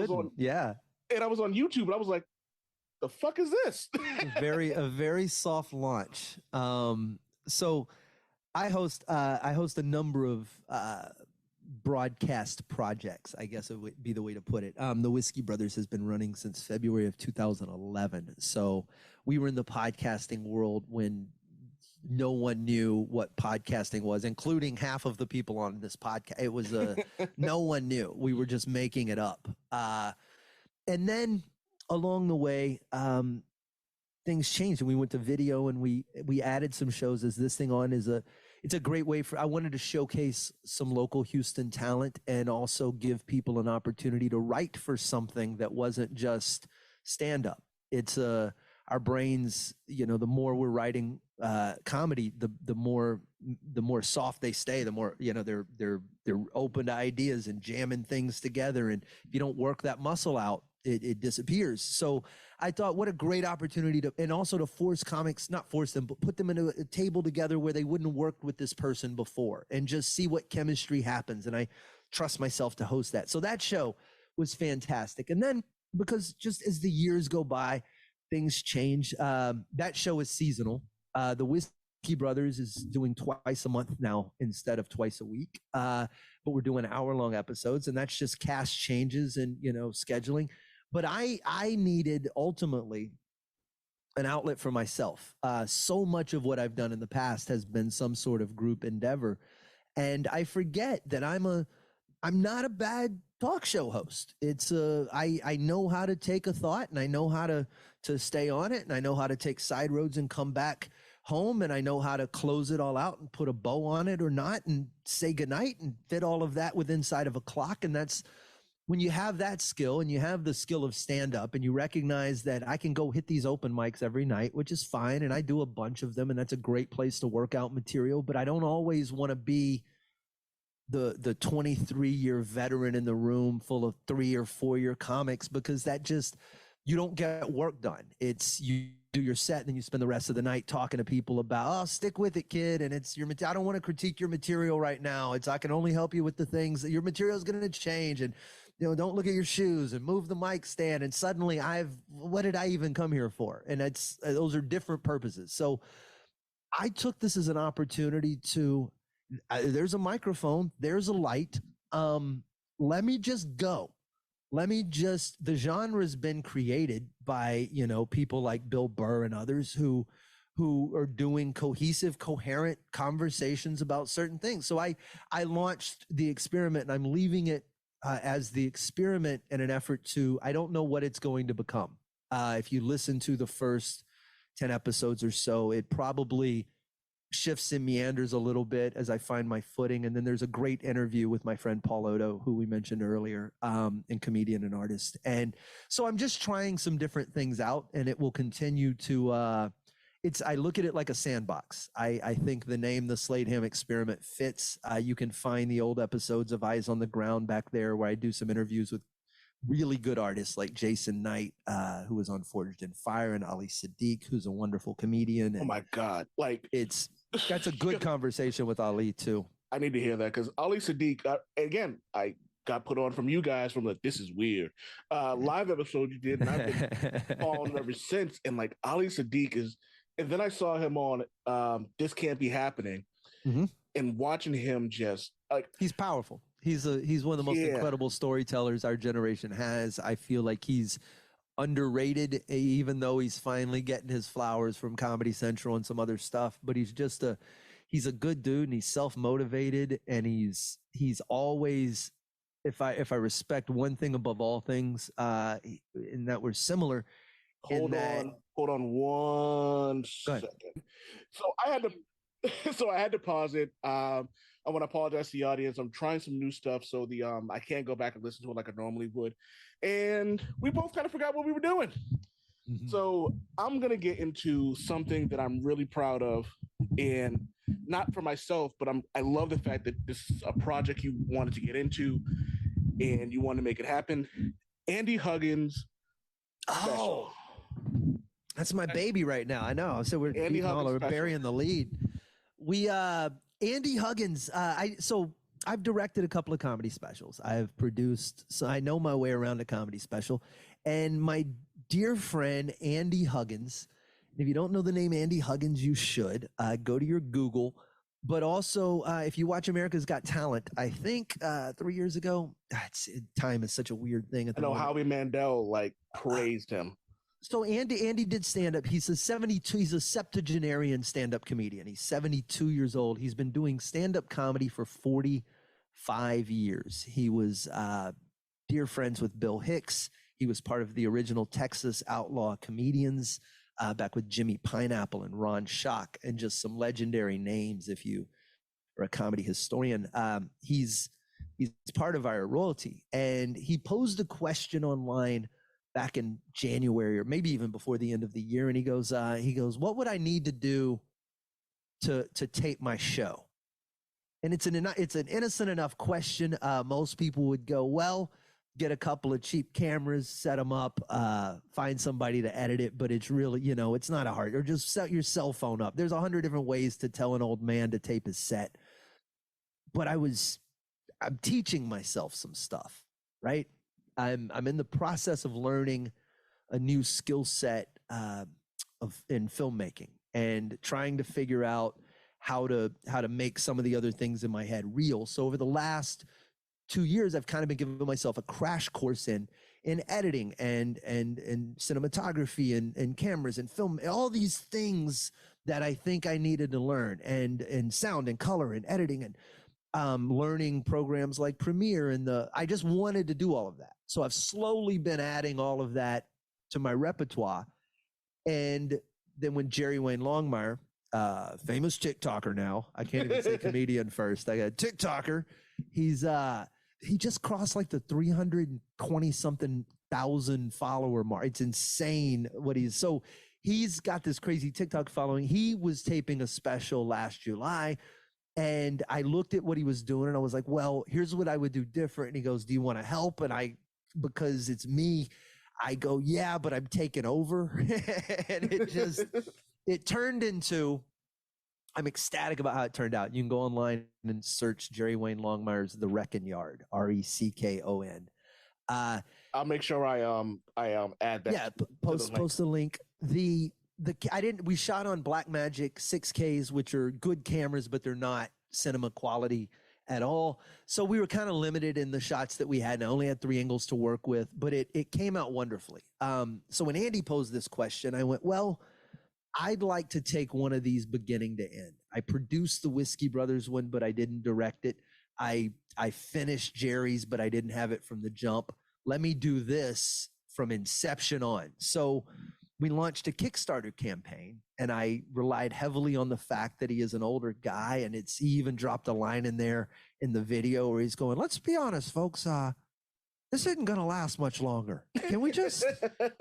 was on YouTube, and I was like, the fuck is this? a very soft launch. So I host a number of broadcast projects, I guess it would be the way to put it. The Whiskey Brothers has been running since February of 2011. So we were in the podcasting world when no one knew what podcasting was, including half of the people on this podcast. It was no one knew. We were just making it up. And then along the way, things changed, and we went to video, and we added some shows. As This Thing On it's a great way I wanted to showcase some local Houston talent, and also give people an opportunity to write for something that wasn't just stand up. It's our brains, the more we're writing comedy, the more soft they stay, the more they're open to ideas and jamming things together. And if you don't work that muscle out, it disappears. So I thought, what a great opportunity and also to force comics, not force them, but put them in a table together where they wouldn't have worked with this person before, and just see what chemistry happens. And I trust myself to host that. So that show was fantastic. And then, because just as the years go by, things change. That show is seasonal. The Whiskey Brothers is doing twice a month now instead of twice a week. But we're doing hour-long episodes, and that's just cast changes and, scheduling. But I needed ultimately an outlet for myself. So much of what I've done in the past has been some sort of group endeavor. And I forget that I'm not a bad talk show host. It's I know how to take a thought, and I know how to stay on it, and I know how to take side roads and come back home, and I know how to close it all out and put a bow on it or not, and say goodnight and fit all of that within inside of a clock. And that's when you have that skill, and you have the skill of stand up, and you recognize that I can go hit these open mics every night, which is fine. And I do a bunch of them, and that's a great place to work out material, but I don't always want to be the 23-year veteran in the room full of 3 or 4 year comics, because that just, you don't get work done. It's you do your set, and then you spend the rest of the night talking to people about, stick with it, kid. And it's I don't want to critique your material right now. I can only help you with the things that your material is going to change. And, don't look at your shoes, and move the mic stand. And suddenly what did I even come here for? And those are different purposes. So I took this as an opportunity to, there's a microphone, there's a light. Let me just go. The genre's been created by, people like Bill Burr and others who are doing cohesive, coherent conversations about certain things. So I launched the experiment, and I'm leaving it as the experiment in an effort to, I don't know what it's going to become. If you listen to the first 10 episodes or so, it probably shifts and meanders a little bit as I find my footing. And then there's a great interview with my friend Paul Odo, who we mentioned earlier, and comedian and artist. And so I'm just trying some different things out, and it will continue to, I look at it like a sandbox. I think the name, the Slade Ham Experiment, fits. You can find the old episodes of Eyes on the Ground back there, where I do some interviews with really good artists like Jason Knight, who was on Forged in Fire, and Ali Sadiq, who's a wonderful comedian. And oh my God. That's a good conversation with Ali too. I need to hear that, because Ali Sadiq, again, I got put on from you guys from the This Is Weird live episode you did, and I've been following ever since. And Ali Sadiq is, and then I saw him on This Can't Be Happening, and watching him just he's powerful. He's one of the most incredible storytellers our generation has. I feel like he's underrated, even though he's finally getting his flowers from Comedy Central and some other stuff. But he's just he's a good dude and he's self-motivated, and he's always, if I respect one thing above all things, in that we're similar. Hold on one second. So I had to pause it. I want to apologize to the audience. I'm trying some new stuff, so I can't go back and listen to it like I normally would. And we both kind of forgot what we were doing. Mhm. So I'm gonna get into something that I'm really proud of, and not for myself, but I love the fact that this is a project you wanted to get into and you want to make it happen. Andy Huggins. Oh, that's my baby right now. I know. So we're Andy Huggins we're special. burying the lead. We Andy Huggins. I've directed a couple of comedy specials. I've produced, so I know my way around a comedy special. And my dear friend Andy Huggins. If you don't know the name Andy Huggins, you should go to your Google. But also, if you watch America's Got Talent, I think 3 years ago, time is such a weird thing. I know Howie Mandel praised him. So Andy did stand up. He's a 72. He's a septuagenarian stand up comedian. He's 72 years old. He's been doing stand up comedy for 45 years. He was dear friends with Bill Hicks. He was part of the original Texas Outlaw Comedians. Back with Jimmy Pineapple and Ron Schock, and just some legendary names if you are a comedy historian. He's part of our royalty, and he posed a question online back in January, or maybe even before the end of the year, and he goes, what would I need to do to tape my show? And it's an innocent enough question. Most people would go, well, get a couple of cheap cameras, set them up, find somebody to edit it. But it's really, it's not a hard, or just set your cell phone up. There's 100 different ways to tell an old man to tape his set. But I'm teaching myself some stuff, right? I'm in the process of learning a new skill set in filmmaking, and trying to figure out how to make some of the other things in my head real. So over the last 2 years, I've kind of been giving myself a crash course in editing and cinematography and cameras and film, all these things that I think I needed to learn, and sound and color and editing, and learning programs like Premiere, I just wanted to do all of that. So I've slowly been adding all of that to my repertoire. And then when Jerry Wayne Longmire, famous TikToker now, I can't even say comedian first, I got TikToker, he just crossed like the 320 something thousand follower mark. It's insane what he's got this crazy TikTok following. He was taping a special last July, and I looked at what he was doing and I was like, well, here's what I would do different. And he goes, do you want to help? And because it's me, I go, yeah, but I'm taking over. And it turned into, I'm ecstatic about how it turned out. You can go online and search Jerry Wayne Longmire's The Wreckin' Yard, RECKON. I'll make sure I add that. Yeah, post the link. We shot on Blackmagic 6Ks, which are good cameras, but they're not cinema quality at all. So we were kind of limited in the shots that we had, and I only had 3 angles to work with, but it came out wonderfully. So when Andy posed this question, I went, well, I'd like to take one of these beginning to end. I produced the Whiskey Brothers one, but I didn't direct it. I finished Jerry's, but I didn't have it from the jump. Let me do this from inception on. So we launched a Kickstarter campaign, and I relied heavily on the fact that he is an older guy, and he even dropped a line in there in the video where he's going, let's be honest, folks, this isn't going to last much longer. Can we just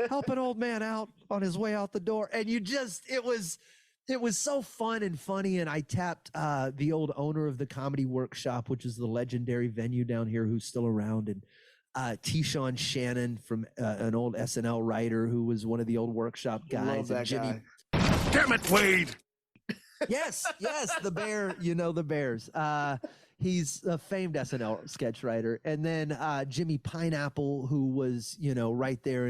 help an old man out on his way out the door? And it was so fun and funny. And I tapped the old owner of the Comedy Workshop, which is the legendary venue down here, who's still around, and T-Shawn Shannon, from an old SNL writer who was one of the old Workshop guys. Love that and Jimmy. guy. Damn it, Wade! Yes, the bear, the Bears. He's a famed SNL sketch writer. And then Jimmy Pineapple, who was, right there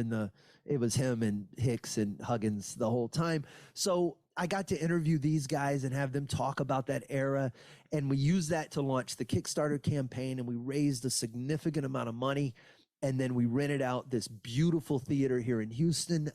it was him and Hicks and Huggins the whole time. So I got to interview these guys and have them talk about that era. And we used that to launch the Kickstarter campaign, and we raised a significant amount of money. And then we rented out this beautiful theater here in Houston,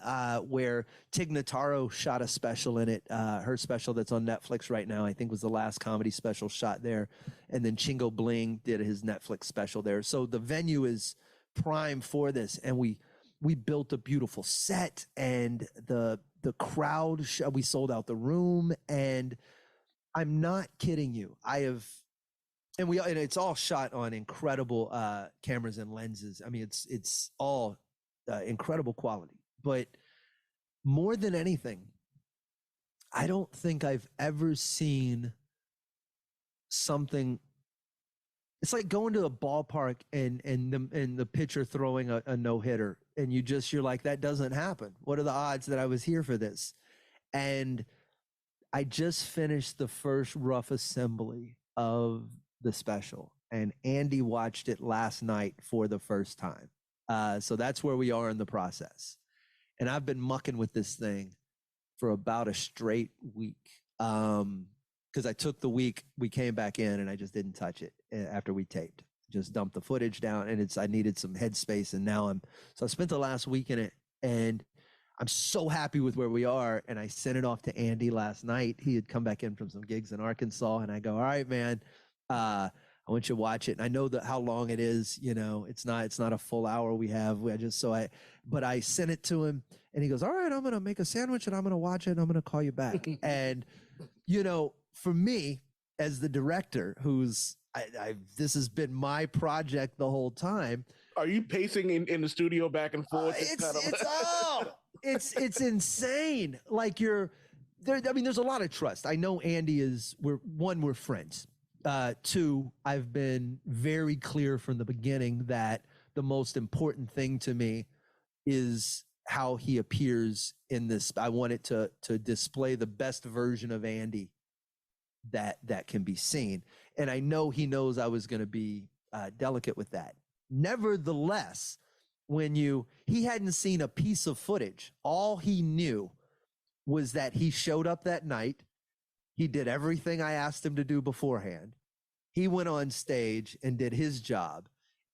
where Tig Notaro shot a special in it. Her special that's on Netflix right now, I think, was the last comedy special shot there. And then Chingo Bling did his Netflix special there. So the venue is prime for this. And we built a beautiful set, and the crowd, we sold out the room. And I'm not kidding you. And it's all shot on incredible cameras and lenses. I mean, it's all incredible quality. But more than anything, I don't think I've ever seen something. It's like going to a ballpark and the pitcher throwing a no-hitter, and you're like, that doesn't happen. What are the odds that I was here for this? And I just finished the first rough assembly of the special, and Andy watched it last night for the first time. So that's where we are in the process. And I've been mucking with this thing for about a straight week. Because I took the week, we came back in, and I just didn't touch it after we taped. Just dumped the footage down, and I needed some headspace, and now I spent the last week in it, and I'm so happy with where we are. And I sent it off to Andy last night. He had come back in from some gigs in Arkansas, and I go, all right, man, I want you to watch it. And I know how long it is, it's not a full hour we have. But I sent it to him, and he goes, all right, I'm going to make a sandwich, and I'm going to watch it, and I'm going to call you back. And, for me as the director, this has been my project the whole time. Are you pacing in the studio back and forth? It's insane. Like you're there. I mean, there's a lot of trust. I know Andy we're friends. Two, I've been very clear from the beginning that the most important thing to me is how he appears in this. I want it to display the best version of Andy that can be seen. And I know he knows I was going to be delicate with that. Nevertheless, he hadn't seen a piece of footage. All he knew was that he showed up that night. He did everything I asked him to do beforehand. He went on stage and did his job.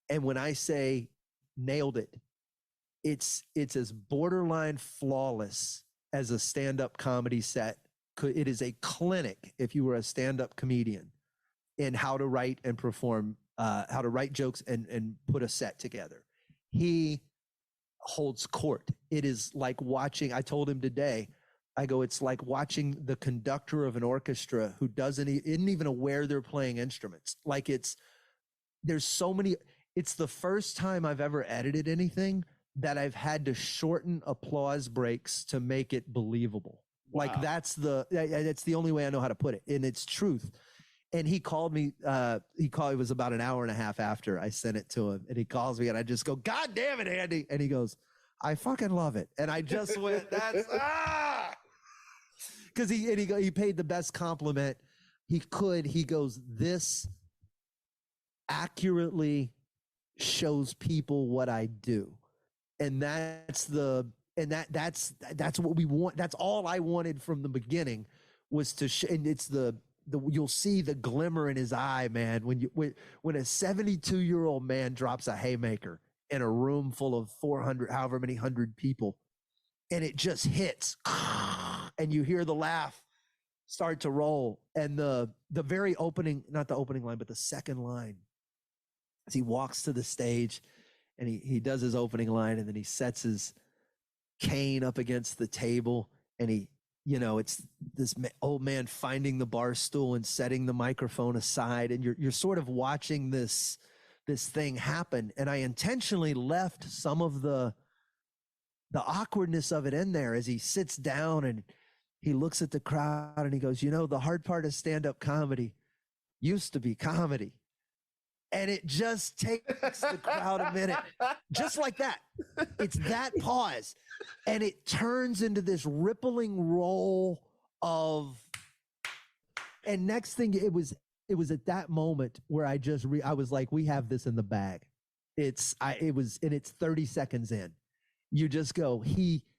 And when I say nailed it, it's as borderline flawless as a stand-up comedy set. It is a clinic, if you were a stand-up comedian, in how to write and perform, how to write jokes and put a set together. He holds court. It is like watching, I told him today, I go, it's like watching the conductor of an orchestra who isn't even aware they're playing instruments. Like there's so many, it's the first time I've ever edited anything that I've had to shorten applause breaks to make it believable. Wow. Like that's the only way I know how to put it. And it's truth. And he called me, it was about an hour and a half after I sent it to him. And he calls me and I just go, God damn it, Andy. And he goes, I fucking love it. And I just went, because he paid the best compliment he could. He goes, this accurately shows people what I do. And that's what we want. That's all I wanted from the beginning was to and it's you'll see the glimmer in his eye, man, when a 72-year-old man drops a haymaker in a room full of 400, however many hundred people, and it just hits, and you hear the laugh start to roll, and the very opening, not the opening line, but the second line, as he walks to the stage, and he does his opening line, and then he sets his cane up against the table, and it's this old man finding the bar stool and setting the microphone aside, and you're sort of watching this thing happen. And I intentionally left some of the awkwardness of it in there as he sits down and he looks at the crowd and he goes, the hard part of stand-up comedy used to be comedy. And it just takes the crowd a minute, just like that. It's that pause. And it turns into this rippling roll of, and next thing it was at that moment where I was like, we have this in the bag. It's 30 seconds in. You just go,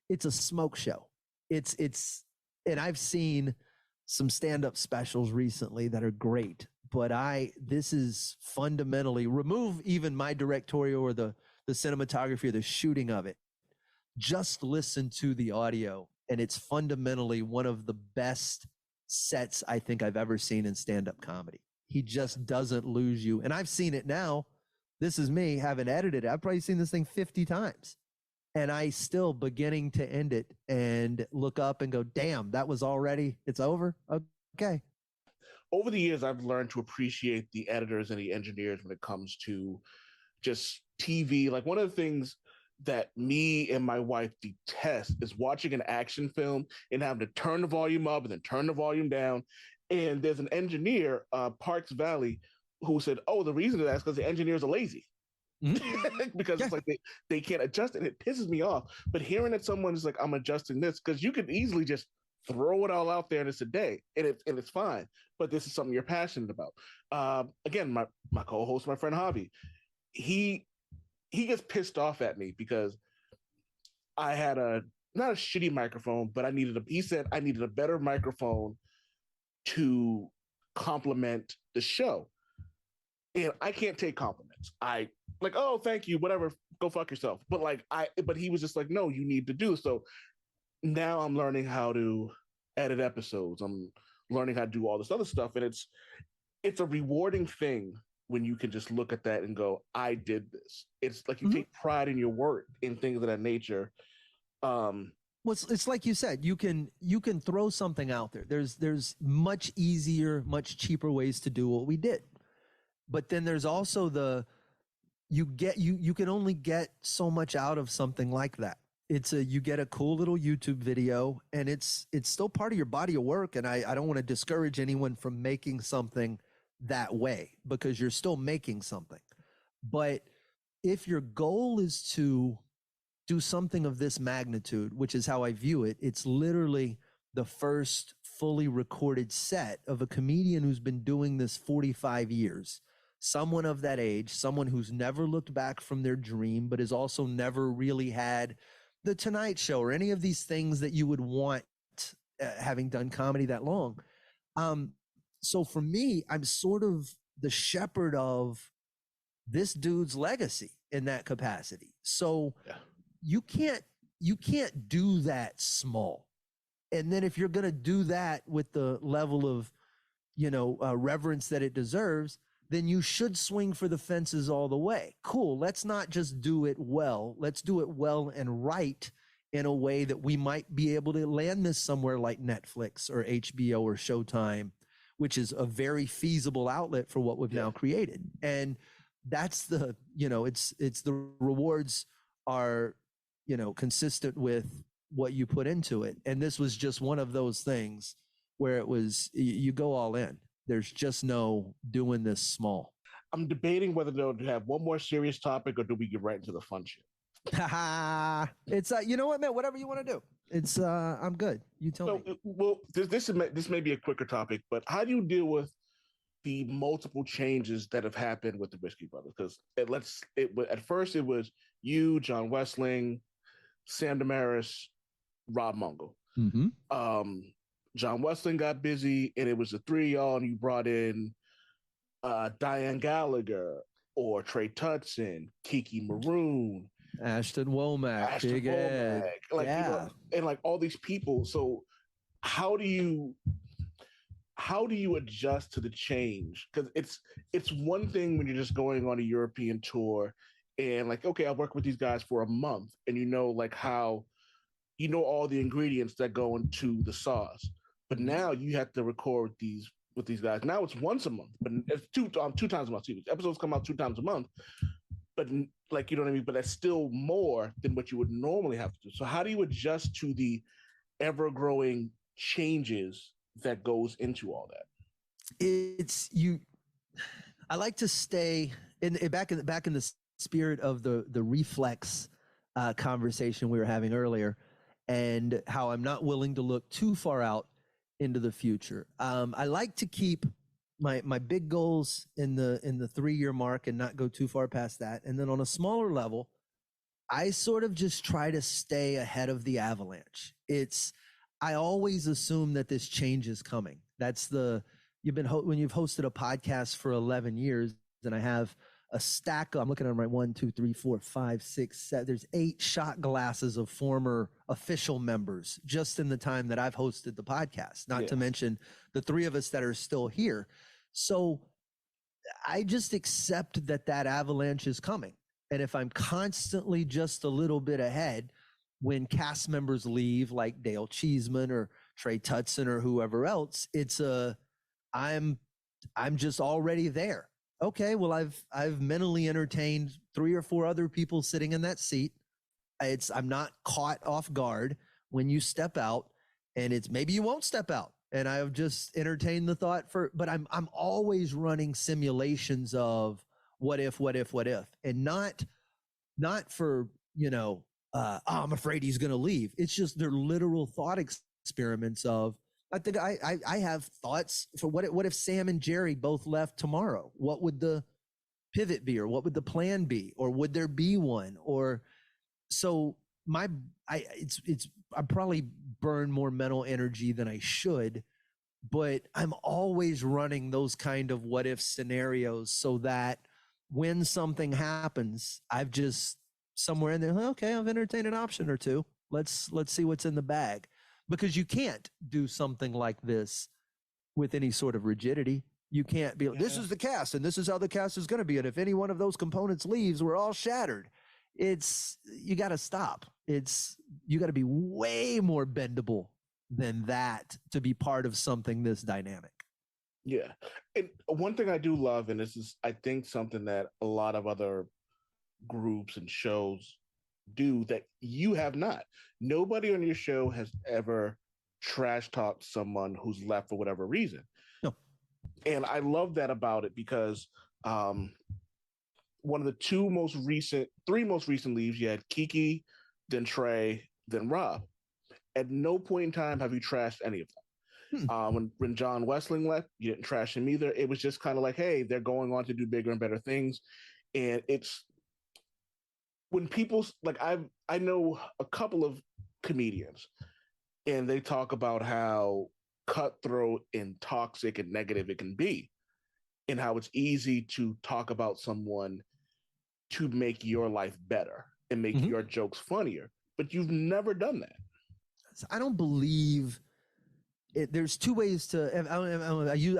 it's a smoke show. And I've seen some stand-up specials recently that are great, but this is fundamentally, remove even my directorial or the the cinematography or the shooting of it. Just listen to the audio, and it's fundamentally one of the best sets I think I've ever seen in stand-up comedy. He just doesn't lose you. And I've seen it now. This is me, haven't edited it. I've probably seen this thing 50 times. And I still beginning to end it and look up and go, damn, that was already, it's over? Okay. Over the years, I've learned to appreciate the editors and the engineers when it comes to just TV. Like, one of the things that me and my wife detest is watching an action film and having to turn the volume up and then turn the volume down. And there's an engineer, Parks Valley, who said, oh, the reason for that is because the engineers are lazy. Because it's like they can't adjust it. It pisses me off. But hearing that someone is like, I'm adjusting this, because you could easily just throw it all out there and it's a day and it's fine. But this is something you're passionate about. Again, my co-host, my friend Javi, he gets pissed off at me because I had not a shitty microphone, but he said I needed a better microphone to complement the show. And I can't take compliments. I like, oh, thank you, whatever, go fuck yourself. But he was just like, no, you need to do. So now I'm learning how to edit episodes. I'm learning how to do all this other stuff. And it's a rewarding thing when you can just look at that and go, I did this. It's like you take pride in your work in things of that nature. Well, it's like you said, you can throw something out there. There's much easier, much cheaper ways to do what we did. But then there's also you can only get so much out of something like that. You get a cool little YouTube video, and it's still part of your body of work. And I don't want to discourage anyone from making something that way, because you're still making something. But if your goal is to do something of this magnitude, which is how I view it, it's literally the first fully recorded set of a comedian who's been doing this 45 years. Someone of that age, someone who's never looked back from their dream, but has also never really had the Tonight Show or any of these things that you would want, having done comedy that long. So for me, I'm sort of the shepherd of this dude's legacy in that capacity. So you can't do that small. And then if you're going to do that with the level of, reverence that it deserves, then you should swing for the fences all the way. Cool. Let's not just do it well. Let's do it well and right in a way that we might be able to land this somewhere like Netflix or HBO or Showtime, which is a very feasible outlet for what we've now created. And that's the, it's the rewards are, consistent with what you put into it. And this was just one of those things where it was, you go all in. There's just no doing this small. I'm debating whether to have one more serious topic or do we get right into the fun shit? It's you know what, man, whatever you want to do. It's I'm good. You tell me. Well, this may be a quicker topic, but how do you deal with the multiple changes that have happened with the Whiskey Brothers? Because at first it was you, John Wessling, Sam Damaris, Rob Mungo. John Wessling got busy, and it was the three of y'all, and you brought in Diane Gallagher or Trey Tutson, Kiki Maroon, Ashton Womack, Big Ed, and like all these people. So how do you adjust to the change? Because it's one thing when you're just going on a European tour and like, okay, I'll work with these guys for a month, and like how all the ingredients that go into the sauce. But now you have to record with these guys. Now it's once a month, but it's two times a month. Episodes come out 2 times a month, but like, you know what I mean? But that's still more than what you would normally have to do. So how do you adjust to the ever-growing changes that goes into all that? I like to stay back in the spirit of the reflex conversation we were having earlier, and how I'm not willing to look too far out into the future. I like to keep my big goals in the 3-year mark and not go too far past that. And then on a smaller level, I sort of just try to stay ahead of the avalanche. I always assume that this change is coming. That's when you've hosted a podcast for 11 years, and I have a stack. I'm looking at them right. 1, 2, 3, 4, 5, 6, 7. There's 8 shot glasses of former official members just in the time that I've hosted the podcast, not to mention the 3 of us that are still here. So I just accept that avalanche is coming. And if I'm constantly just a little bit ahead when cast members leave, like Dale Cheeseman or Trey Tutson or whoever else, I'm just already there. Okay, well, I've mentally entertained 3 or 4 other people sitting in that seat. I'm not caught off guard when you step out, and it's maybe you won't step out. And I've just entertained the thought but I'm always running simulations of what if, and not for, I'm afraid he's going to leave. It's just they're literal thought experiments of, I think I have thoughts for what if Sam and Jerry both left tomorrow? What would the pivot be, or what would the plan be, or would there be one? Or so I probably burn more mental energy than I should, but I'm always running those kind of what if scenarios so that when something happens, I've just somewhere in there, okay, I've entertained an option or 2. Let's see what's in the bag. Because you can't do something like this with any sort of rigidity. You can't be, this is the cast, and this is how the cast is going to be. And if any one of those components leaves, we're all shattered. You got to stop. You got to be way more bendable than that to be part of something this dynamic. Yeah. And one thing I do love, and this is, I think, something that a lot of other groups and shows do that you have not. Nobody on your show has ever trash talked someone who's left for whatever reason. No. And I love that about it because one of the 3 most recent leaves, you had Kiki, then Trey, then Rob. At no point in time have you trashed any of them. When John Wessling left, you didn't trash him either. It was just kind of like, hey, they're going on to do bigger and better things. And it's when people, like, I know a couple of comedians, and they talk about how cutthroat and toxic and negative it can be, and how it's easy to talk about someone to make your life better and make your jokes funnier. But you've never done that. I don't believe it. There's 2 ways to,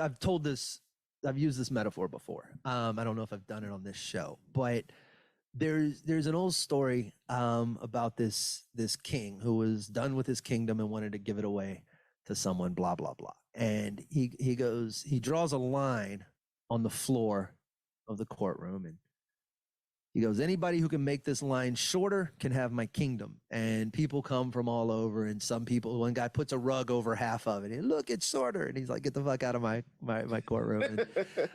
I've told this, I've used this metaphor before. I don't know if I've done it on this show, but there's an old story about this king who was done with his kingdom and wanted to give it away to someone, blah, blah, blah. And he draws a line on the floor of the courtroom, and he goes, anybody who can make this line shorter can have my kingdom. And people come from all over, and one guy puts a rug over half of it, and look, it's shorter. And he's like, get the fuck out of my courtroom. And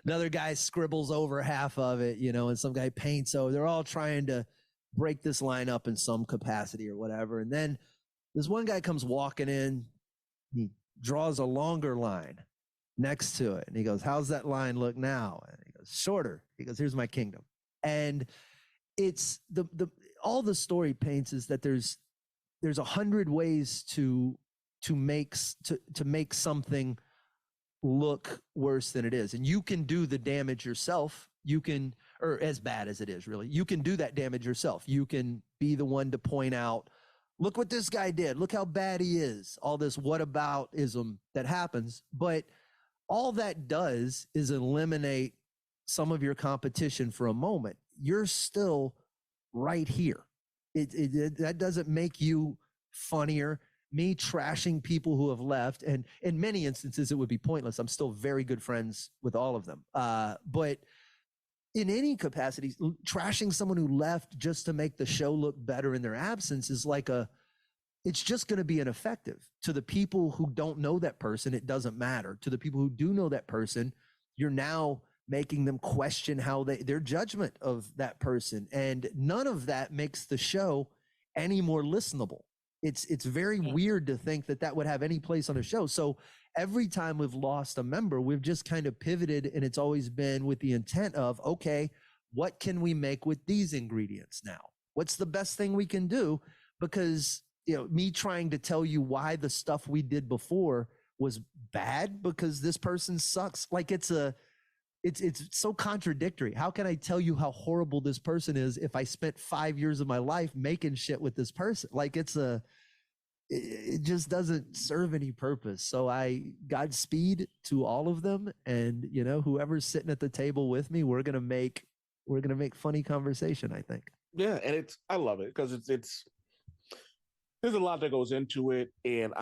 another guy scribbles over half of it, and some guy paints over. They're all trying to break this line up in some capacity or whatever. And then this one guy comes walking in, he draws a longer line next to it. And he goes, how's that line look now? And he goes, shorter. He goes, here's my kingdom. And it's all the story paints is that there's 100 ways to make something look worse than it is. And you can do the damage yourself. You can, or as bad as it is, really, you can do that damage yourself. You can be the one to point out, look what this guy did. Look how bad he is. All this whataboutism that happens. But all that does is eliminate some of your competition for a moment. You're still right here. That doesn't make you funnier. Me trashing people who have left, and in many instances, it would be pointless. I'm still very good friends with all of them. But in any capacity, trashing someone who left just to make the show look better in their absence is like it's just going to be ineffective. To the people who don't know that person, it doesn't matter. To the people who do know that person, you're now making them question their judgment of that person. And none of that makes the show any more listenable. It's very weird to think that would have any place on a show. So every time we've lost a member, we've just kind of pivoted, and it's always been with the intent of, okay, what can we make with these ingredients now? What's the best thing we can do? Because, me trying to tell you why the stuff we did before was bad because this person sucks. Like it's it's so contradictory. How can I tell you how horrible this person is if I spent 5 years of my life making shit with this person? Like it just doesn't serve any purpose. So I Godspeed to all of them, and whoever's sitting at the table with me, we're gonna make funny conversation, I think. Yeah, and I love it because it's there's a lot that goes into it, and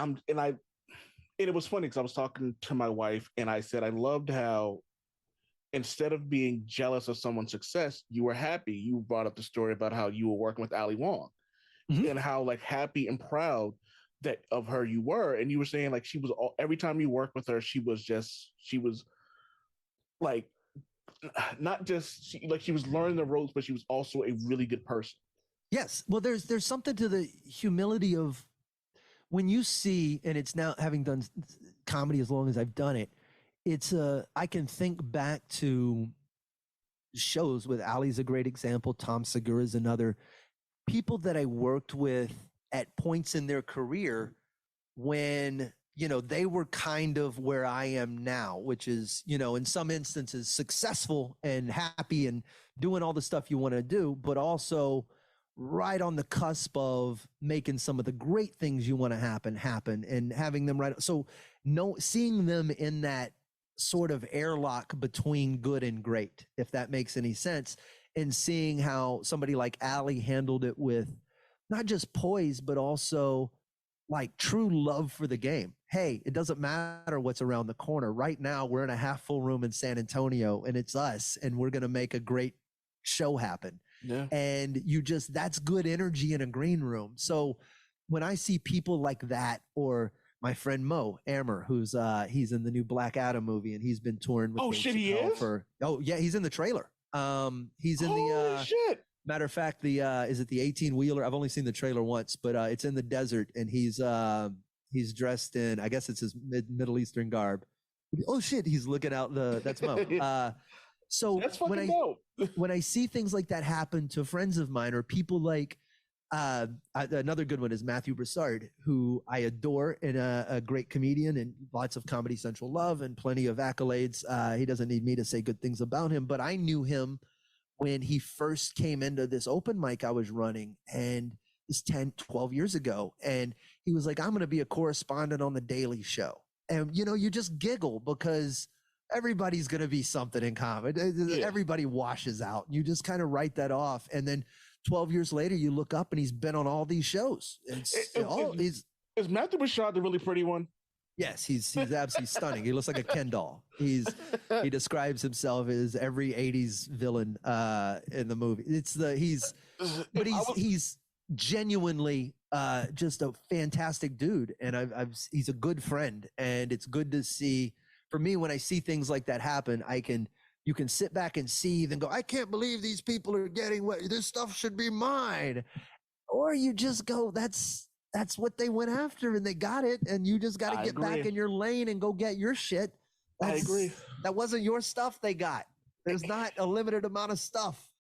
it was funny because I was talking to my wife and I said I loved how instead of being jealous of someone's success, you were happy. You brought up the story about how you were working with Ali Wong and how like happy and proud that of her you were, and you were saying like she was every time you worked with her, she was like not just she was learning the ropes, but she was also a really good person. Yes. Well, there's something to the humility of when you see, and it's now having done comedy as long as I've done it, I can think back to shows with Ali's a great example. Tom Segura is another. People that I worked with at points in their career when, they were kind of where I am now, which is, in some instances successful and happy and doing all the stuff you want to do, but also right on the cusp of making some of the great things you want to happen and having them right. So seeing them in that sort of airlock between good and great, if that makes any sense, and seeing how somebody like Ali handled it with not just poise, but also like true love for the game. Hey, it doesn't matter what's around the corner. Right now, we're in a half full room in San Antonio and it's us, and we're going to make a great show happen. Yeah. And that's good energy in a green room. So when I see people like that, or my friend Mo Amer, who's he's in the new Black Adam movie and he's been touring with Dave he Chappelle is? He's in the trailer. He's in Holy shit. Matter of fact, is it the 18-wheeler? I've only seen the trailer once, but it's in the desert and he's dressed in, I guess it's his Middle Eastern garb. Oh shit, he's looking out that's Mo. So that's fucking dope. When I see things like that happen to friends of mine or people like another good one is Matthew Broussard, who I adore and a great comedian and lots of Comedy Central love and plenty of accolades. He doesn't need me to say good things about him, but I knew him when he first came into this open mic I was running, and this 10, 12 years ago. And he was like, I'm going to be a correspondent on The Daily Show. And, you just giggle because everybody's going to be something in comedy. Yeah. Everybody washes out. You just kind of write that off. And then 12 years later, you look up and he's been on all these shows. Is Matthew Broussard the really pretty one? Yes, he's absolutely stunning. He looks like a Ken doll. He describes himself as every 80s villain in the movie. He's genuinely just a fantastic dude, and he's a good friend, and it's good to see. For me, when I see things like that happen, you can sit back and seethe and go, I can't believe these people are getting what this stuff should be mine. Or you just go, that's what they went after and they got it. And you just got to get back in your lane and go get your shit. I agree. That wasn't your stuff they got. There's not a limited amount of stuff.